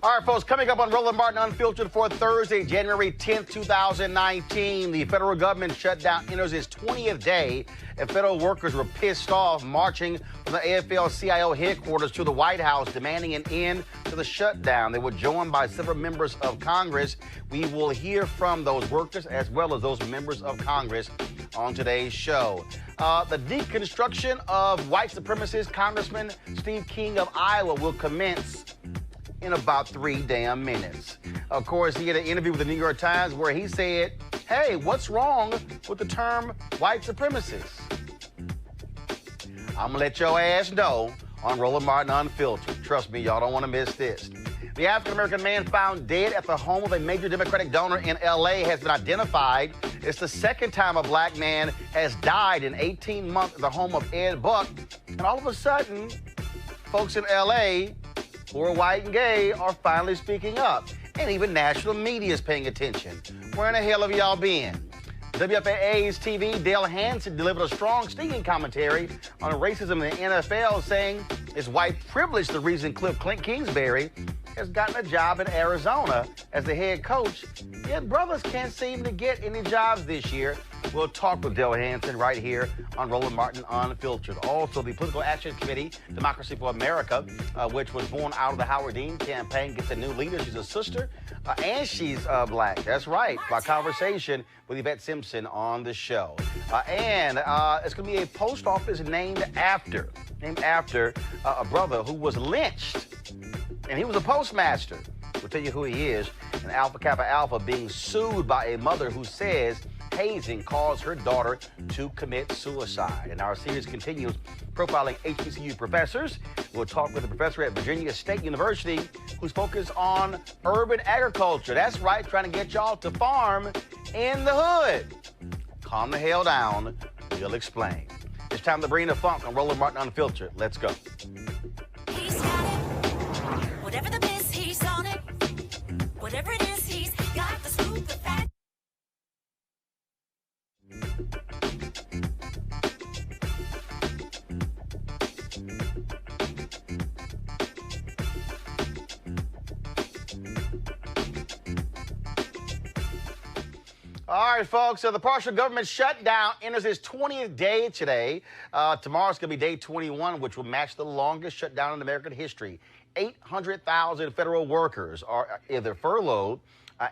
All right, folks, coming up on Roland Martin Unfiltered for Thursday, January 10th, 2019, the federal government shutdown enters its 20th day, and federal workers were pissed off, marching from the AFL-CIO headquarters to the White House, demanding an end to the shutdown. They were joined by several members of Congress. We will hear from those workers as well as those members of Congress on today's show. The deconstruction of white supremacist Congressman Steve King of Iowa will commence in about 3 damn minutes. Of course, he had an interview with the New York Times where he said, hey, what's wrong with the term white supremacist? I'm gonna let your ass know on Roland Martin Unfiltered. Trust me, y'all don't wanna miss this. The African-American man found dead at the home of a major Democratic donor in LA has been identified. It's the second time a black man has died in 18 months at the home of Ed Buck. And all of a sudden, folks in LA who are white and gay are finally speaking up. And even national media is paying attention. Where in the hell have y'all been? WFAA's TV, Dale Hansen, delivered a strong, stinging commentary on racism in the NFL, saying it's white privilege the reason Cliff Kingsbury has gotten a job in Arizona as the head coach. Yet brothers can't seem to get any jobs this year. We'll talk with Dale Hansen right here on Roland Martin Unfiltered. Also, the Political Action Committee, Democracy for America, which was born out of the Howard Dean campaign, gets a new leader. She's a sister, and she's black. That's right. My conversation with Yvette Simpson on the show. And it's going to be a post office named after a brother who was lynched. And he was a postmaster. We'll tell you who he is. And Alpha Kappa Alpha being sued by a mother who says hazing caused her daughter to commit suicide. And our series continues profiling HBCU professors. We'll talk with a professor at Virginia State University who's focused on urban agriculture. That's right, trying to get y'all to farm in the hood. Calm the hell down. We'll explain. It's time to bring the funk on Roland Martin Unfiltered. Let's go. He's got it. Whatever the miss, he's on it. Whatever it is, he's got the scoop, the fact. All right, folks, so the partial government shutdown enters its 20th day today. Tomorrow's going to be day 21, which will match the longest shutdown in American history. 800,000 federal workers are either furloughed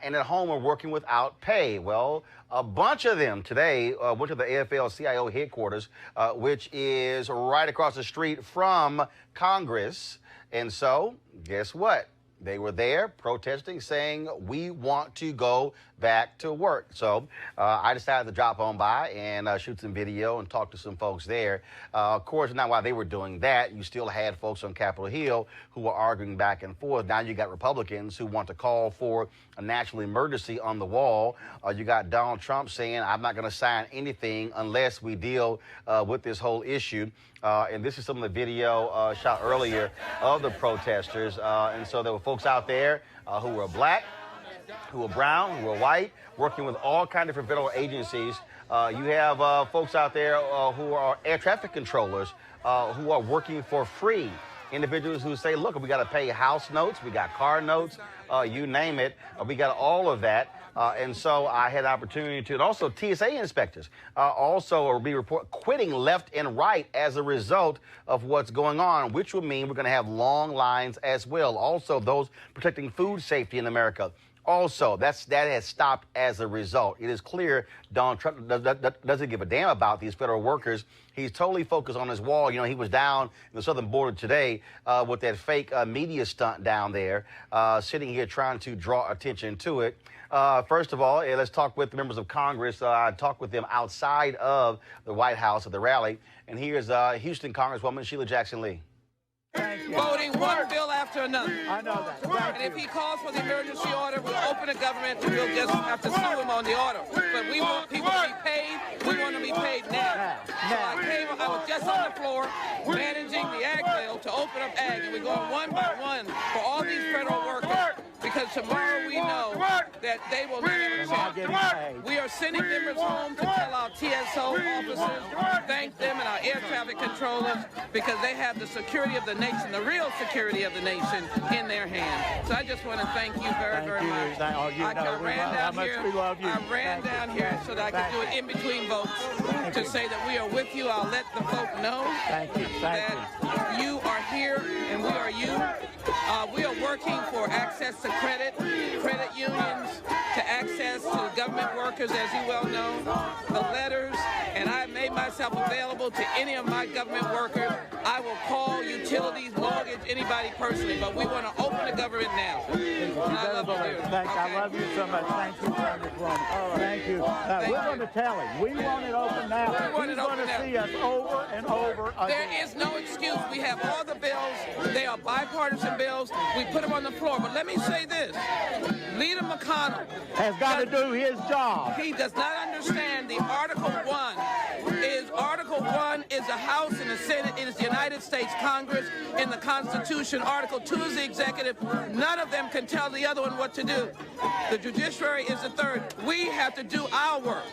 and at home or working without pay. Well, a bunch of them today went to the AFL-CIO headquarters, which is right across the street from Congress. And so, guess what? They were there protesting, saying, we want to go back to work. So I decided to drop on by and shoot some video and talk to some folks there. Of course, now while they were doing that, you still had folks on Capitol Hill who were arguing back and forth. Now you got Republicans who want to call for a national emergency on the wall. You got Donald Trump saying, I'm not going to sign anything unless we deal with this whole issue. And this is some of the video shot earlier of the protesters. And so there were folks out there who were black, who were brown, who were white, working with all kinds of different federal agencies. You have folks out there who are air traffic controllers who are working for free. Individuals who say, look, we got to pay house notes, we got car notes, you name it. We got all of that. And so I had an opportunity to, and also TSA inspectors also will be quitting left and right as a result of what's going on, which will mean we're going to have long lines as well. Also, those protecting food safety in America. Also, that has stopped as a result. It is clear Donald Trump doesn't give a damn about these federal workers. He's totally focused on his wall. You know, he was down in the southern border today with that fake media stunt down there, sitting here trying to draw attention to it. First of all, let's talk with the members of Congress. I talked with them outside of the White House at the rally. And here's Houston Congresswoman Sheila Jackson Lee. Voting one bill after another. I know that. And if he calls for the emergency order, we'll open the government and we'll just have to sue him on the order. But we want people to be paid. We want to be paid now. So I was just on the floor managing the ag bill to open up ag. And we're going one by one for all these federal workers. Because tomorrow we know that they will never change. We are sending members home to tell our TSO officers, thank them and our air traffic controllers, because they have the security of the nation, the real security of the nation in their hands. So I just want to thank you very, very much. I ran down here so that I could do it in between votes to say that we are with you. I'll let the folk know that you are here and we are you. We are working for access to credit unions, to access to government workers, as you well know, the letters, and I made myself available to any of my government workers. I will call utilities, mortgage, anybody personally, but we want to open the government now. I love you so much. Thank you, Congresswoman. Thank you. We're going to tell him. We want it open now. He's going to see us over and over again. There is no excuse. We have all the bills. They are bipartisan bills. We put them on the floor. But let me say this. Leader McConnell has got to do his job. He does not understand the Article 1 is the House and the Senate. It is the United States Congress in the Constitution. Article 2 is the executive. None of them can tell the other one what to do. The judiciary is the third. We have to do our work,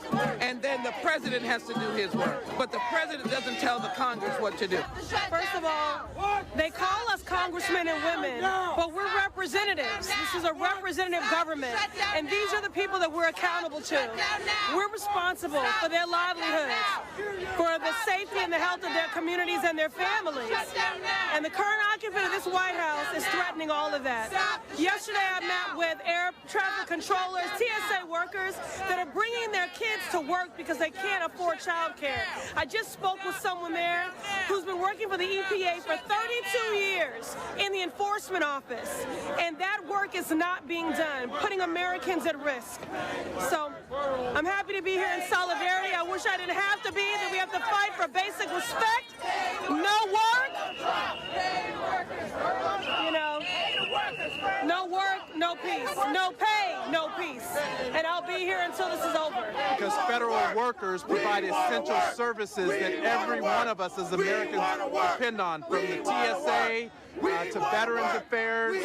and then the president has to do his work. But the president doesn't tell the Congress what to do. First of all, they call us congressmen and women, but we're representatives. This is a representative government, and these are the people that we're accountable to. We're responsible for their livelihoods, for the safety and the health of their communities and their families. And the current occupant of this White House is threatening all of that. Yesterday, I met with air traffic controllers, TSA workers that are bringing their kids to work because they can't afford child care. I just spoke with someone there who's been working for the EPA for 32 years in the enforcement office, and that work is not being done, putting Americans at risk. So I'm happy to be here in solidarity. I wish I didn't have to be, that we have to fight for basic respect. No work, you know, no work, no peace. No pay, no peace. And I'll be here until this is over. Because federal workers provide essential services that every one of us as Americans depend on, from the TSA to Veterans Affairs,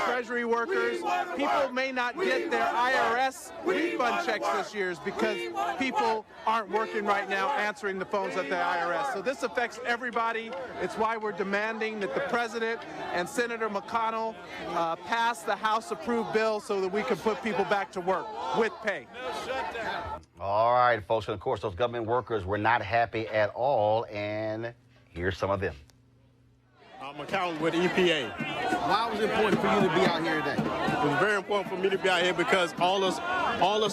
Treasury workers. People may not get their IRS refund checks this year because people aren't working right now answering the phones at the IRS. So this affects everybody. It's why we're demanding that the President and Senator McConnell pass the House-approved bill so that we can put people back to work with pay. All right, folks, and of course, those government workers were not happy at all, and here's some of them. I'm accountant with EPA. Why was it important for you to be out here today? It was very important for me to be out here because all us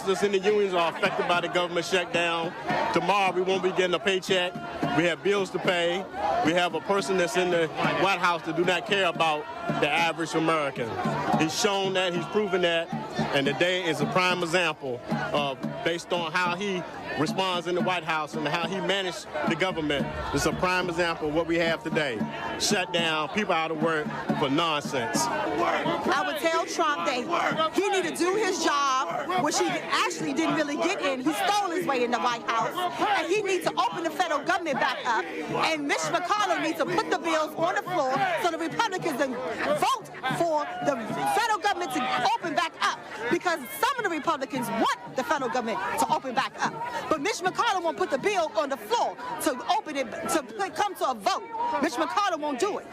that's in the unions are affected by the government shutdown. Tomorrow we won't be getting a paycheck. We have bills to pay. We have a person that's in the White House that do not care about the average American. He's shown that, he's proven that, and today is a prime example of, based on how he responds in the White House and how he managed the government. It's a prime example of what we have today. Shut down, people out of work for nonsense. I would tell Trump that he need to do his job, which he actually didn't really get in. He stole his way in the White House. And he needs to open the federal government back up. And Mitch McConnell needs to put the bills on the floor so the Republicans can vote for the federal government to open back up. Because some of the Republicans want the federal government to open back up. But Mitch McConnell won't put the bill on the floor to open it, to come to a vote. Mitch McConnell won't do it.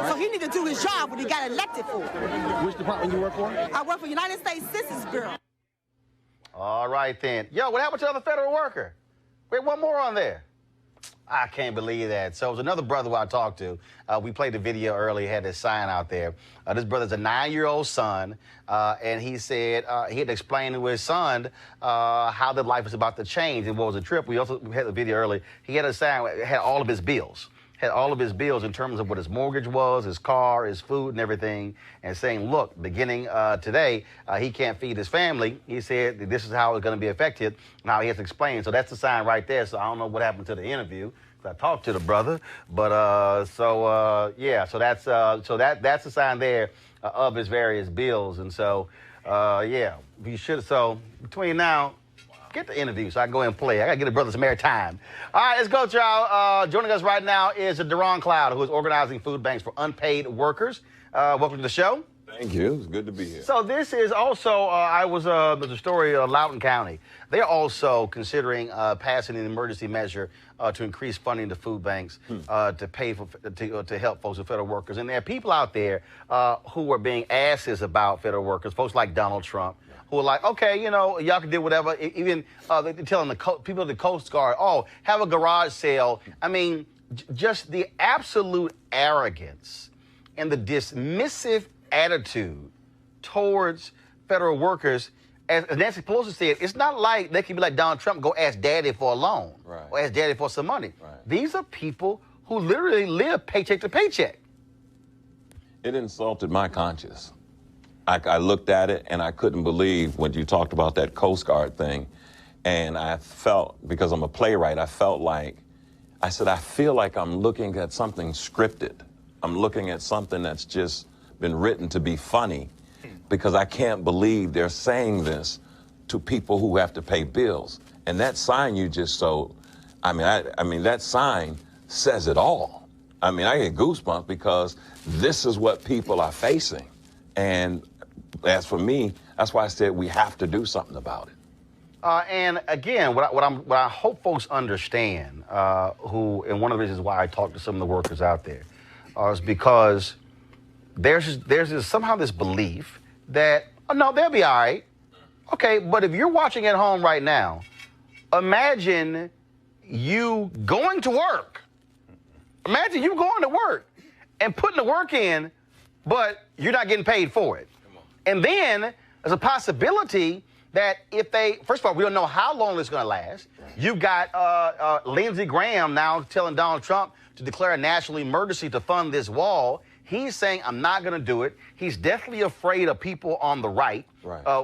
So he need to do his job what he got elected for. Which department you work for? I work for United States Census Bureau. All right, then. Yo, what happened to the other federal worker? Wait, one more on there. I can't believe that. So it was another brother who I talked to. We played the video earlier, had this sign out there. This brother's a 9-year-old son, and he said he had to explain to his son how the life is about to change and what was a trip. We also had the video earlier. He had a sign, had all of his bills. Had all of his bills in terms of what his mortgage was, his car, his food, and everything, and saying, look, beginning today, he can't feed his family. He said that this is how it's going to be affected. Now he has to explain. So that's the sign right there. So I don't know what happened to the interview. I talked to the brother, but yeah. So that's the sign there of his various bills, and so yeah, we should. So between now. Get the interview so I can go ahead and play. I got to get the brother some more time. All right, let's go, y'all. Joining us right now is Deron Cloud, who is organizing food banks for unpaid workers. Welcome to the show. Thank you. It's good to be here. So this is also, there's a story of Loudoun County. They're also considering passing an emergency measure to increase funding to food banks to pay for to help folks with federal workers. And there are people out there who are being asses about federal workers, folks like Donald Trump, who are like, okay, you know, y'all can do whatever. Even they're telling the people at the Coast Guard, oh, have a garage sale. I mean, just the absolute arrogance and the dismissive attitude towards federal workers. As Nancy Pelosi said, it's not like they can be like Donald Trump, go ask daddy for a loan or ask daddy for some money. These are people who literally live paycheck to paycheck. It insulted my conscience. I looked at it and I couldn't believe when you talked about that Coast Guard thing. And I felt, because I'm a playwright, I felt like, I said, I feel like I'm looking at something scripted. I'm looking at something that's just been written to be funny, because I can't believe they're saying this to people who have to pay bills. And that sign you just showed, I mean, that sign says it all. I mean, I get goosebumps because this is what people are facing. And as for me, that's why I said we have to do something about it. And again, what I hope folks understand, and one of the reasons why I talk to some of the workers out there, is because there's somehow this belief that, oh, no, they'll be all right. Okay, but if you're watching at home right now, imagine you going to work. Imagine you going to work and putting the work in, but you're not getting paid for it. And then there's a possibility that if they, first of all, we don't know how long it's going to last. You've got Lindsey Graham now telling Donald Trump to declare a national emergency to fund this wall. He's saying, I'm not going to do it. He's definitely afraid of people on the right,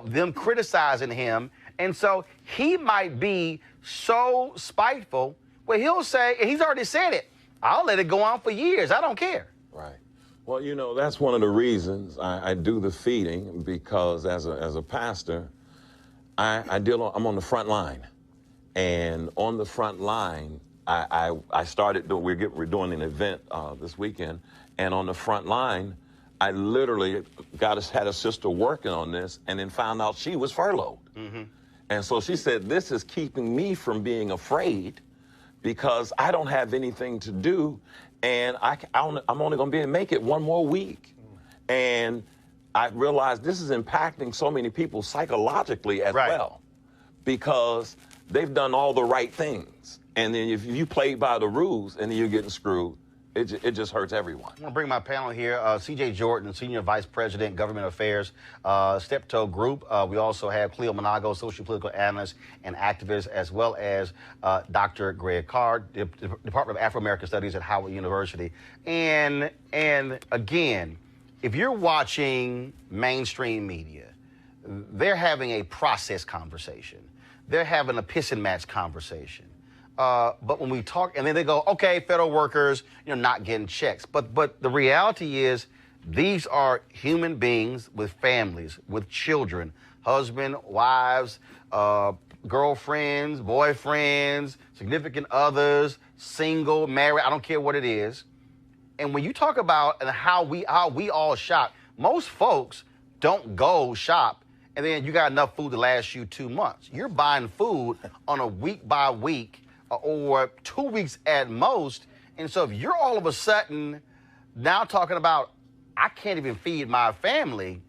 them criticizing him. And so he might be so spiteful where he'll say, and he's already said it, I'll let it go on for years. I don't care. Right. Well, you know, that's one of the reasons I do the feeding, because as a pastor, I'm on the front line. And on the front line, I started doing, we're doing an event this weekend, and on the front line, I literally had a sister working on this and then found out she was furloughed. And so she said, this is keeping me from being afraid because I don't have anything to do, and I'm only going to be able to make it one more week. And I realized this is impacting so many people psychologically as well, because they've done all the right things. And then if you play by the rules and then you're getting screwed, it just hurts everyone. I'm going to bring my panel here. C.J. Jordan, Senior Vice President, Government Affairs, Steptoe Group. We also have Cleo Monago, Social Political Analyst and Activist, as well as Dr. Greg Carr, Department of Afro-American Studies at Howard University. And again, if you're watching mainstream media, they're having a process conversation. They're having a piss and match conversation. But when we talk, and then they go, okay, federal workers, not getting checks. But the reality is These are human beings with families, with children, husband, wives, girlfriends, boyfriends, significant others, single, married, I don't care what it is. And when you talk about how we all shop, most folks don't go shop and then you got enough food to last you 2 months. You're buying food on a week by week or 2 weeks at most. And so if you're all of a sudden now talking about, I can't even feed my family,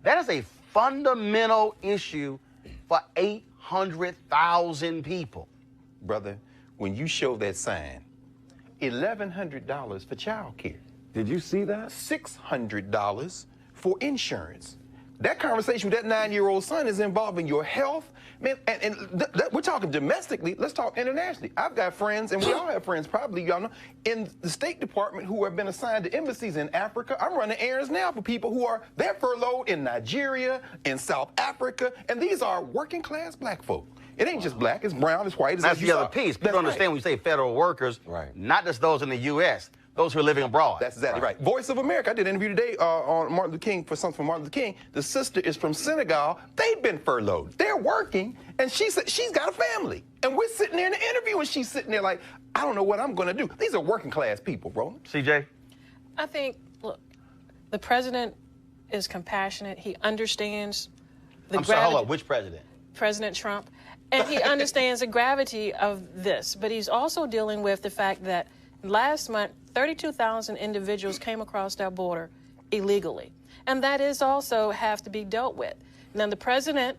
that is a fundamental issue for 800,000 people. Brother, when you show that sign, $1,100 for child care. Did you see that? $600 for insurance. That conversation with that 9-year-old son is involving your health. Man, and we're talking domestically. Let's talk internationally. I've got friends, and we all have friends, probably, y'all know, in the State Department who have been assigned to embassies in Africa. I'm running errands now for people they're furloughed in Nigeria, in South Africa, and these are working class black folk. It ain't just black, it's brown, it's white. It's That's the other piece. People understand when you say federal workers, not just those in the U.S., those who are living abroad. That's exactly right. Voice of America. I did an interview today on Martin Luther King, for something from Martin Luther King. The sister is from Senegal. They've been furloughed. They're working, and she said she's got a family. And we're sitting there in the interview, and she's sitting there like, I don't know what I'm going to do. These are working class people, Roland. CJ? I think, look, the president is compassionate. He understands the I'm sorry, hold up. Which president? President Trump. And he understands the gravity of this. But he's also dealing with the fact that last month, 32,000 individuals came across that border illegally. And that is also have to be dealt with. Now, the president...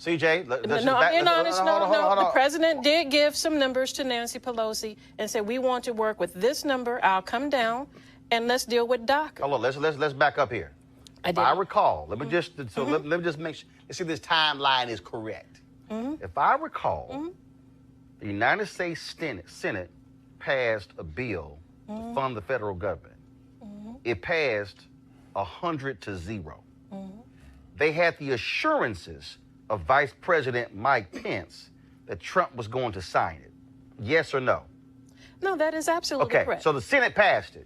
CJ, I'm being honest. The president did give some numbers to Nancy Pelosi and said, we want to work with this number. I'll come down and let's deal with DACA. Hold on, let's back up here. I recall, let me just make sure, let's see if this timeline is correct. If I recall, the United States Senate passed a bill to fund the federal government. It passed 100-0. They had the assurances of Vice President Mike Pence that Trump was going to sign it. Yes or no? No, that is absolutely correct. Okay, so the Senate passed it.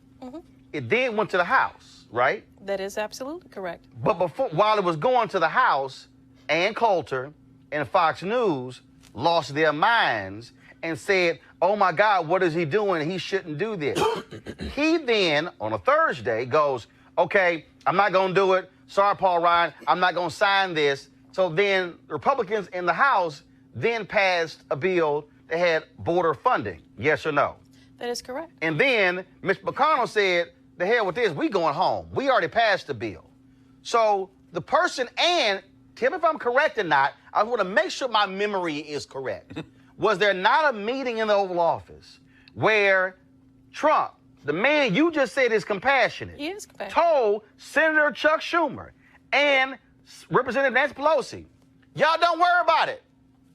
It then went to the House, right? That is absolutely correct. But while it was going to the House, Ann Coulter and Fox News lost their minds and said, oh my God, what is he doing? He shouldn't do this. He then, on a Thursday, goes, okay, I'm not going to do it. Sorry, Paul Ryan, I'm not going to sign this. So then Republicans in the House then passed a bill that had border funding. Yes or no? That is correct. And then Mitch McConnell said, the hell with this, we going home. We already passed the bill. So the person, and tell me if I'm correct or not, I want to make sure my memory is correct. Was there not a meeting in the Oval Office where Trump, the man you just said is compassionate, he is compassionate, told Senator Chuck Schumer and Representative Nancy Pelosi, y'all don't worry about it.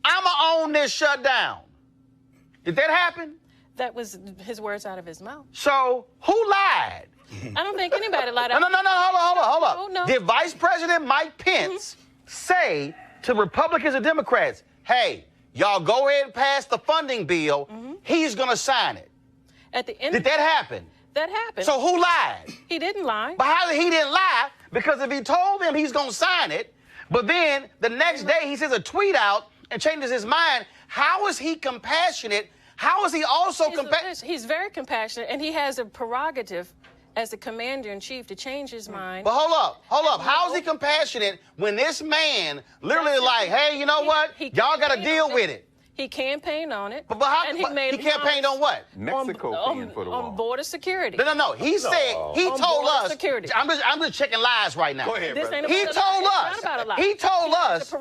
I'ma own this shutdown. Did that happen? That was his words out of his mouth. So who lied? I don't think anybody lied. No, hold up. Oh, no. Did Vice President Mike Pence say to Republicans and Democrats, hey, y'all go ahead and pass the funding bill. He's going to sign it. At the end, did that happen? That happened. So who lied? He didn't lie. But how did he didn't lie? Because if he told them he's going to sign it, but then the next day he sends a tweet out and changes his mind, how is he compassionate? How is he also compassionate? He's very compassionate, and he has a prerogative as the commander-in-chief to change his mind. But hold up. How is he compassionate when this man literally like, hey, you know what? Y'all got to deal with it. He campaigned on it. But how, and he campaigned on what? Mexico paying for the wall. On border security. No. He said, he told us. Security. I'm just checking lies right now. Go ahead, brother. He told us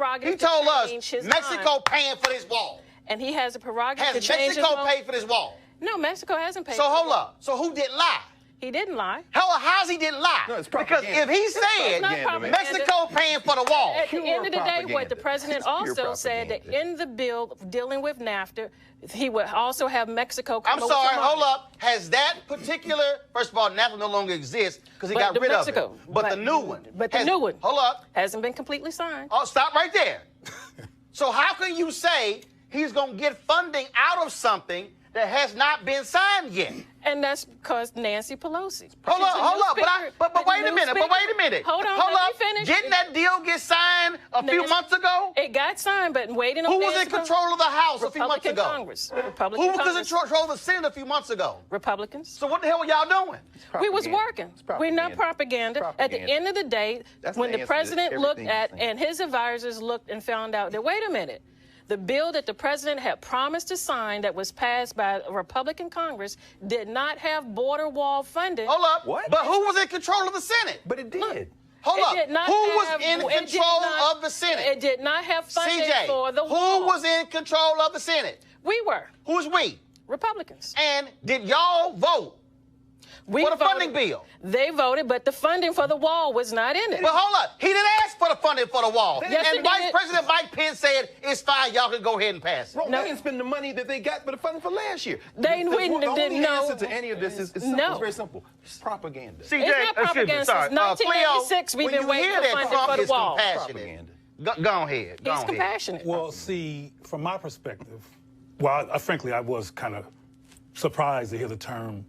Mexico paying for this wall. And he has a prerogative to Has change Mexico paid for this wall? No, Mexico hasn't paid for it. So hold up. So who didn't lie? He didn't lie. How's he didn't lie? No, because if he said Mexico paying for the wall. At the end of the day, what the president also said that in the bill dealing with NAFTA, he would also have Mexico come I'm sorry, hold up. Has that particular, first of all, NAFTA no longer exists because he got rid of it. But the new one. But the new one. Hold up. Hasn't been completely signed. Oh, stop right there. So how can you say he's going to get funding out of something that has not been signed yet. And that's because Nancy Pelosi. Hold up. But wait a minute. Hold on, let me finish. Didn't that deal get signed a few months ago? It got signed, but waiting on Who was in control of the House a few months ago? Congress. Republican Who was Congress. in control of the Senate a few months ago? Republicans. So what the hell were y'all doing? We was working. We're not propaganda. At the end of the day, when the president looked at and his advisors looked and found out that, wait a minute, the bill that the president had promised to sign that was passed by a Republican Congress did not have border wall funding. Hold up. What? But who was in control of the Senate? But it did. Look, hold up. Who was in control of the Senate? It did not have funding CJ, for the wall. who was in control of the Senate? We were. Who's we? Republicans. And did y'all vote for the funding bill? They voted, but the funding for the wall was not in it. But hold up. He didn't ask for the funding for the wall. Yes, and Vice President Mike Pence said, it's fine, y'all can go ahead and pass it. They didn't spend the money that they got for the funding for last year. The only answer to any of this is simple. It's very simple. It's propaganda. CJ, it's not propaganda. Since 1986, we've been waiting for funding for the wall. Go ahead. He's compassionate. Well, see, from my perspective, frankly, I was kind of surprised to hear the term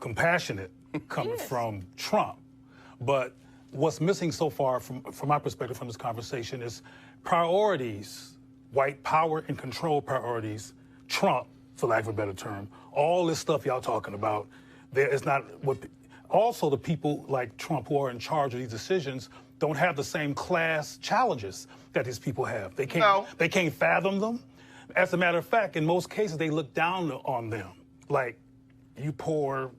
compassionate coming from Trump. But what's missing so far from my perspective from this conversation is priorities, white power and control priorities, Trump, for lack of a better term. All this stuff y'all talking about, there is not what. Also, the people like Trump who are in charge of these decisions don't have the same class challenges that these people have. They can't fathom them. As a matter of fact, in most cases, they look down on them. Like, you poor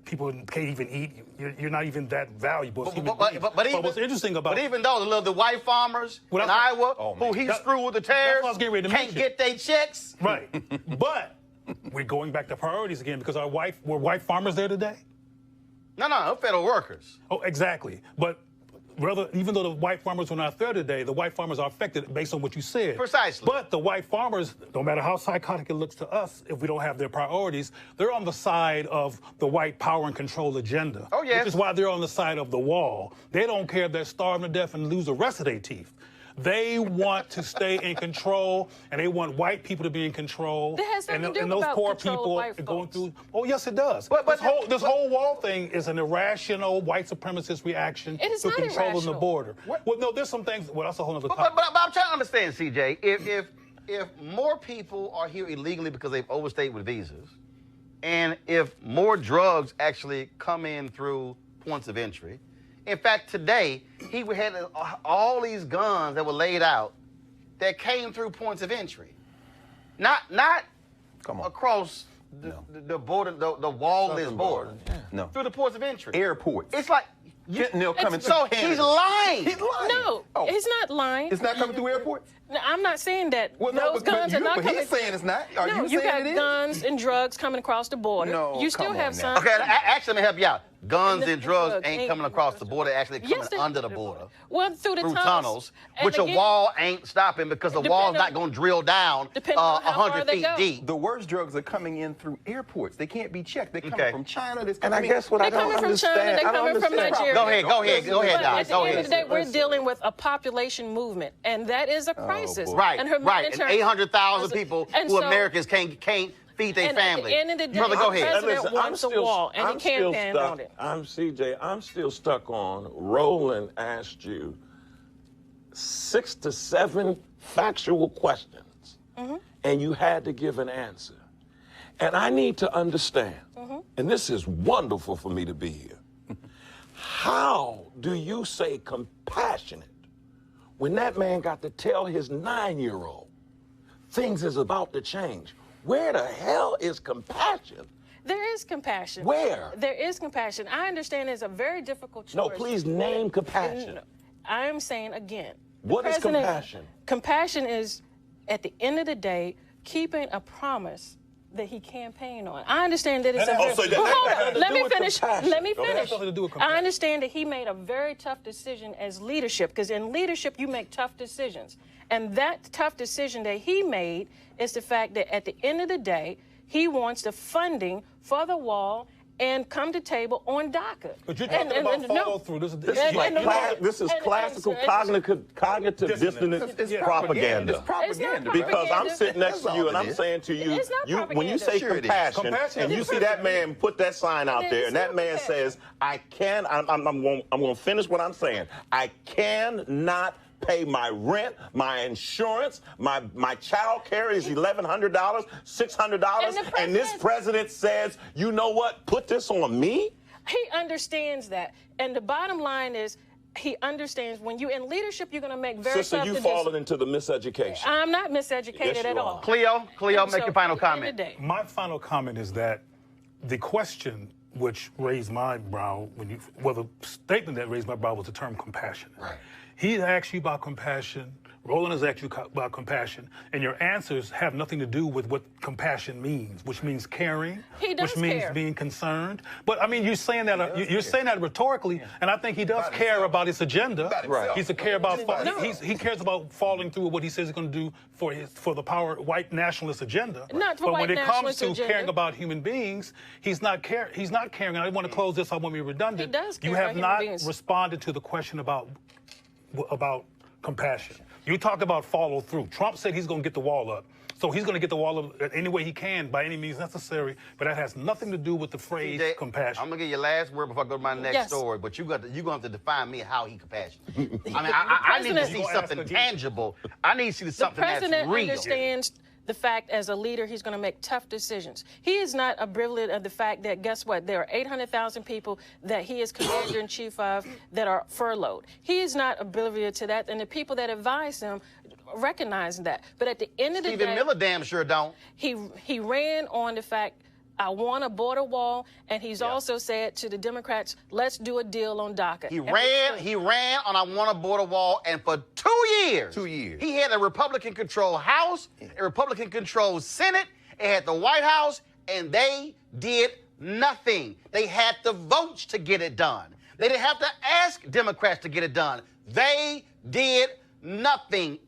people can't even eat. You're not even that valuable. But what's interesting about even though the white farmers in Iowa, who he screwed with the tariffs, can't get their checks. Right. But we're going back to priorities again because were white farmers there today? No, federal workers. Oh, exactly. But even though the white farmers were not there today, the white farmers are affected based on what you said. Precisely. But the white farmers, no matter how psychotic it looks to us, if we don't have their priorities, they're on the side of the white power and control agenda. Oh, yes. Which is why they're on the side of the wall. They don't care if they're starving to death and lose the rest of their teeth. They want to stay in control, and they want white people to be in control. That has nothing to do and those about poor control people of white are going folks. through. Oh, yes, it does. But this whole wall thing is an irrational white supremacist reaction to controlling the border. Well, no, there's some things. Well, that's a whole other topic. But I'm trying to understand, CJ. If more people are here illegally because they've overstayed with visas, and if more drugs actually come in through points of entry. In fact, today, he had all these guns that were laid out that came through points of entry. Not across the border, the wall-less border. No. Through the ports of entry. Airports. It's like... Fentanyl coming through So Canada. he's lying. He's lying. No, he's not lying. It's not coming through airports? No, I'm not saying that those guns are not coming. But he's saying it's not. Are you got saying it is? guns and drugs coming across the border. No, you still have some. Okay, actually, let me help you out. Guns and drugs ain't coming across the border, actually coming under the border. Well, through tunnels, which a wall ain't stopping because the wall's not going to drill down 100 feet deep. The worst drugs are coming in through airports. They can't be checked. They're coming from China. And I guess what I don't understand. They're coming from Nigeria. Go ahead, Doc. At the end of the day, we're dealing with a population movement, and that is a crisis. Right. And 800,000 people who Americans can't feed their family. At the end of the day, Brother, go ahead. the president wants a wall, and he campaigned on it. I'm CJ. I'm still stuck on. Roland asked you 6 to 7 factual questions, and you had to give an answer. And I need to understand, and this is wonderful for me to be here. How do you say compassionate when that man got to tell his 9-year-old things is about to change? Where the hell is compassion? There is compassion. Where? There is compassion. I understand it's a very difficult choice. No, please name compassion. I am saying again. What is compassion? Compassion is, at the end of the day, keeping a promise that he campaigned on. I understand that it's let me finish. I understand that he made a very tough decision as leadership, because in leadership you make tough decisions. And that tough decision that he made is the fact that at the end of the day, he wants the funding for the wall and come to table on DACA. But you're talking about follow through. This is classical cognitive dissonance propaganda. It's propaganda. Because I'm sitting next to you and I'm saying to you, when you say compassion, and you see that man put that sign out there, and that man says, I'm going to finish what I'm saying. I cannot pay my rent, my insurance, my child care is $1,100, $600, and this president says, you know what, put this on me? He understands that. And the bottom line is, he understands when you're in leadership, you're going to make very Sister, you've fallen into the miseducation. I'm not miseducated at all. Cleo, make your final comment. My final comment is that the question which raised my brow, the statement that raised my brow was the term compassion. Right. He asked you about compassion. Roland has asked you about compassion, and your answers have nothing to do with what compassion means, which means caring, which means being concerned. But I mean, you're saying that you're saying that rhetorically, and I think he does care about his agenda. Right. He cares about following through with what he says he's going to do for the white nationalist agenda. But when it comes to caring about human beings, he's not caring. And I want to close this. I want to be redundant. He does care You have about not human beings. responded to the question about compassion. You talked about follow through. Trump said he's going to get the wall up. So he's going to get the wall up any way he can, by any means necessary. But that has nothing to do with the phrase compassion. I'm going to give you your last word before I go to my next story. But you're going to have to define me how he compassionate. I mean, I need to see something tangible. I need to see something that's real. The president understands the fact as a leader he's going to make tough decisions. He is not oblivious of the fact that, guess what, there are 800,000 people that he is commander-in-chief of that are furloughed. He is not oblivious to that, and the people that advise him recognize that. But at the end of the day... Stephen Miller damn sure don't. He ran on the fact, I want a border wall, and he's also said to the Democrats, let's do a deal on DACA. He ran on I want a border wall, and for 2 years, he had a Republican-controlled House, a Republican-controlled Senate, it had the White House, and they did nothing. They had the votes to get it done. They didn't have to ask Democrats to get it done. They did nothing. Nothing.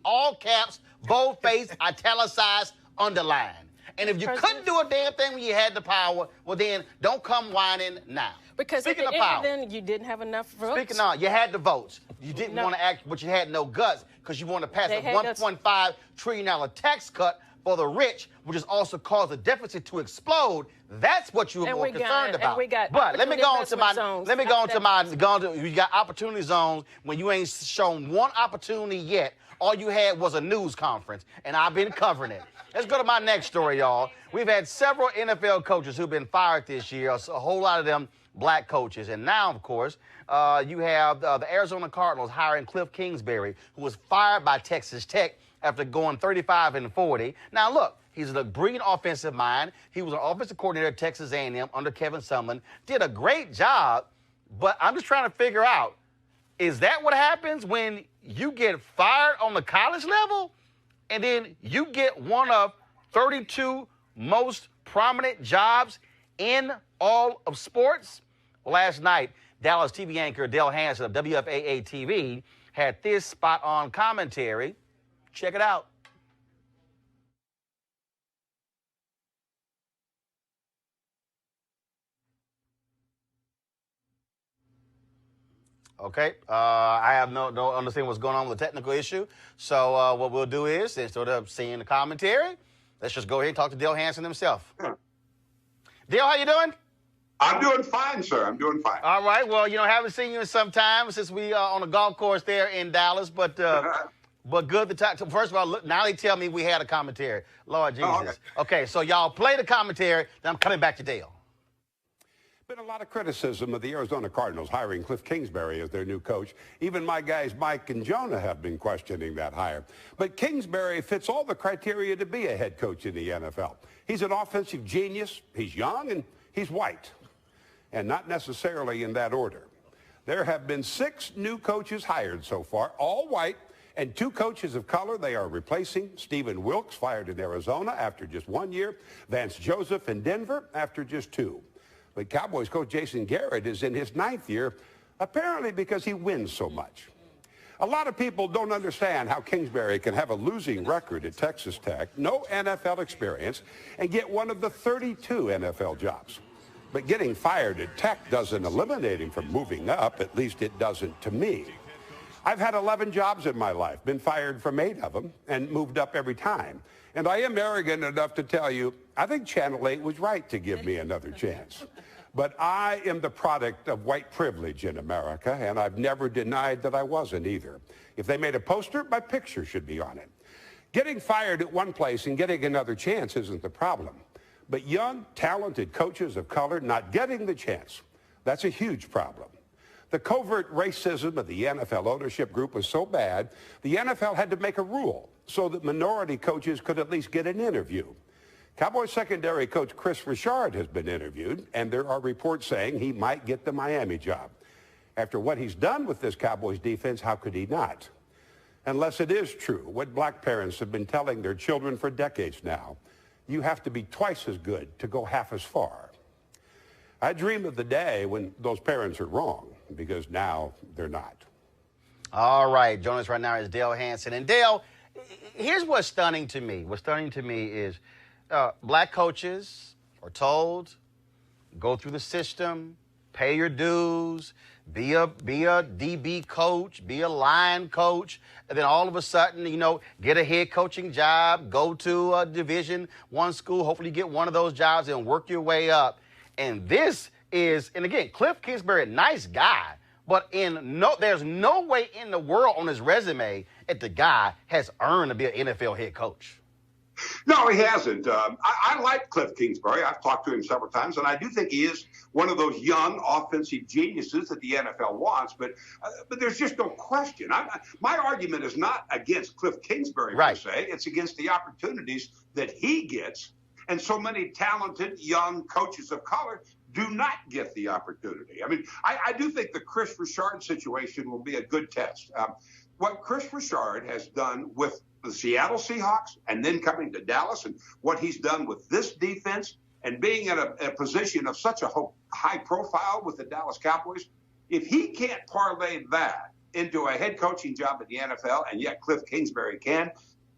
All caps, boldface, italicized, underlined. And if you couldn't do a damn thing when you had the power, well then, don't come whining now. Because Speaking at the of power, end, then you didn't have enough votes. Speaking of, you had the votes. You didn't want to act, but you had no guts because you wanted to pass a $1.5 trillion tax cut for the rich, which has also caused the deficit to explode. That's what you were more concerned about. But let me go on to you got opportunity zones when you ain't shown one opportunity yet. All you had was a news conference, and I've been covering it. Let's go to my next story, y'all. We've had several NFL coaches who've been fired this year, a whole lot of them black coaches. And now, of course, you have the Arizona Cardinals hiring Cliff Kingsbury, who was fired by Texas Tech after going 35-40. Now, look, he's a brilliant offensive mind. He was an offensive coordinator at Texas A&M under Kevin Sumlin. Did a great job, but I'm just trying to figure out, is that what happens when you get fired on the college level and then you get one of 32 most prominent jobs in all of sports? Well, last night, Dallas TV anchor Dale Hansen of WFAA TV had this spot-on commentary. Check it out. Okay, I have no understanding what's going on with the technical issue. So what we'll do is, instead of seeing the commentary, let's just go ahead and talk to Dale Hansen himself. Dale, how you doing? I'm doing fine, sir. I'm doing fine. All right. Well, haven't seen you in some time since we on the golf course there in Dallas, but good to talk. First of all, look, now they tell me we had a commentary. Lord Jesus. Oh, okay, so y'all play the commentary, then I'm coming back to Dale. Been a lot of criticism of the Arizona Cardinals hiring Cliff Kingsbury as their new coach. Even my guys Mike and Jonah have been questioning that hire. But Kingsbury fits all the criteria to be a head coach in the NFL. He's an offensive genius, he's young, and he's white. And not necessarily in that order. There have been 6 new coaches hired so far, all white, and 2 coaches of color they are replacing. Stephen Wilkes, fired in Arizona after just 1 year. Vance Joseph in Denver after just 2. But Cowboys coach Jason Garrett is in his 9th year, apparently because he wins so much. A lot of people don't understand how Kingsbury can have a losing record at Texas Tech, no NFL experience, and get one of the 32 NFL jobs. But getting fired at Tech doesn't eliminate him from moving up. At least it doesn't to me. I've had 11 jobs in my life, been fired from 8 of them, and moved up every time. And I am arrogant enough to tell you, I think Channel 8 was right to give me another chance. But I am the product of white privilege in America, and I've never denied that I wasn't either. If they made a poster, my picture should be on it. Getting fired at one place and getting another chance isn't the problem. But young, talented coaches of color not getting the chance, that's a huge problem. The covert racism of the NFL ownership group was so bad, the NFL had to make a rule so that minority coaches could at least get an interview. Cowboys secondary coach Chris Richard has been interviewed, and there are reports saying he might get the Miami job. After what he's done with this Cowboys defense, how could he not? Unless it is true, what black parents have been telling their children for decades now, you have to be twice as good to go half as far. I dream of the day when those parents are wrong, because now they're not. All right, joining us right now is Dale Hansen. And Dale, here's what's stunning to me. What's stunning to me is black coaches are told, go through the system, pay your dues, be a DB coach, be a line coach, and then all of a sudden, you know, get a head coaching job, go to a Division I school, hopefully get one of those jobs and work your way up. And this is, and again, Cliff Kingsbury, nice guy, but there's no way in the world on his resume that the guy has earned to be an NFL head coach. No, he hasn't. I like Cliff Kingsbury. I've talked to him several times, and I do think he is one of those young offensive geniuses that the NFL wants. But there's just no question. My argument is not against Cliff Kingsbury per se. It's against the opportunities that he gets, and so many talented young coaches of color do not get the opportunity. I mean, I do think the Chris Richard situation will be a good test. What Chris Richard has done with the Seattle Seahawks and then coming to Dallas, and what he's done with this defense and being in a position of such a high profile with the Dallas Cowboys, if he can't parlay that into a head coaching job at the NFL, and yet Cliff Kingsbury can,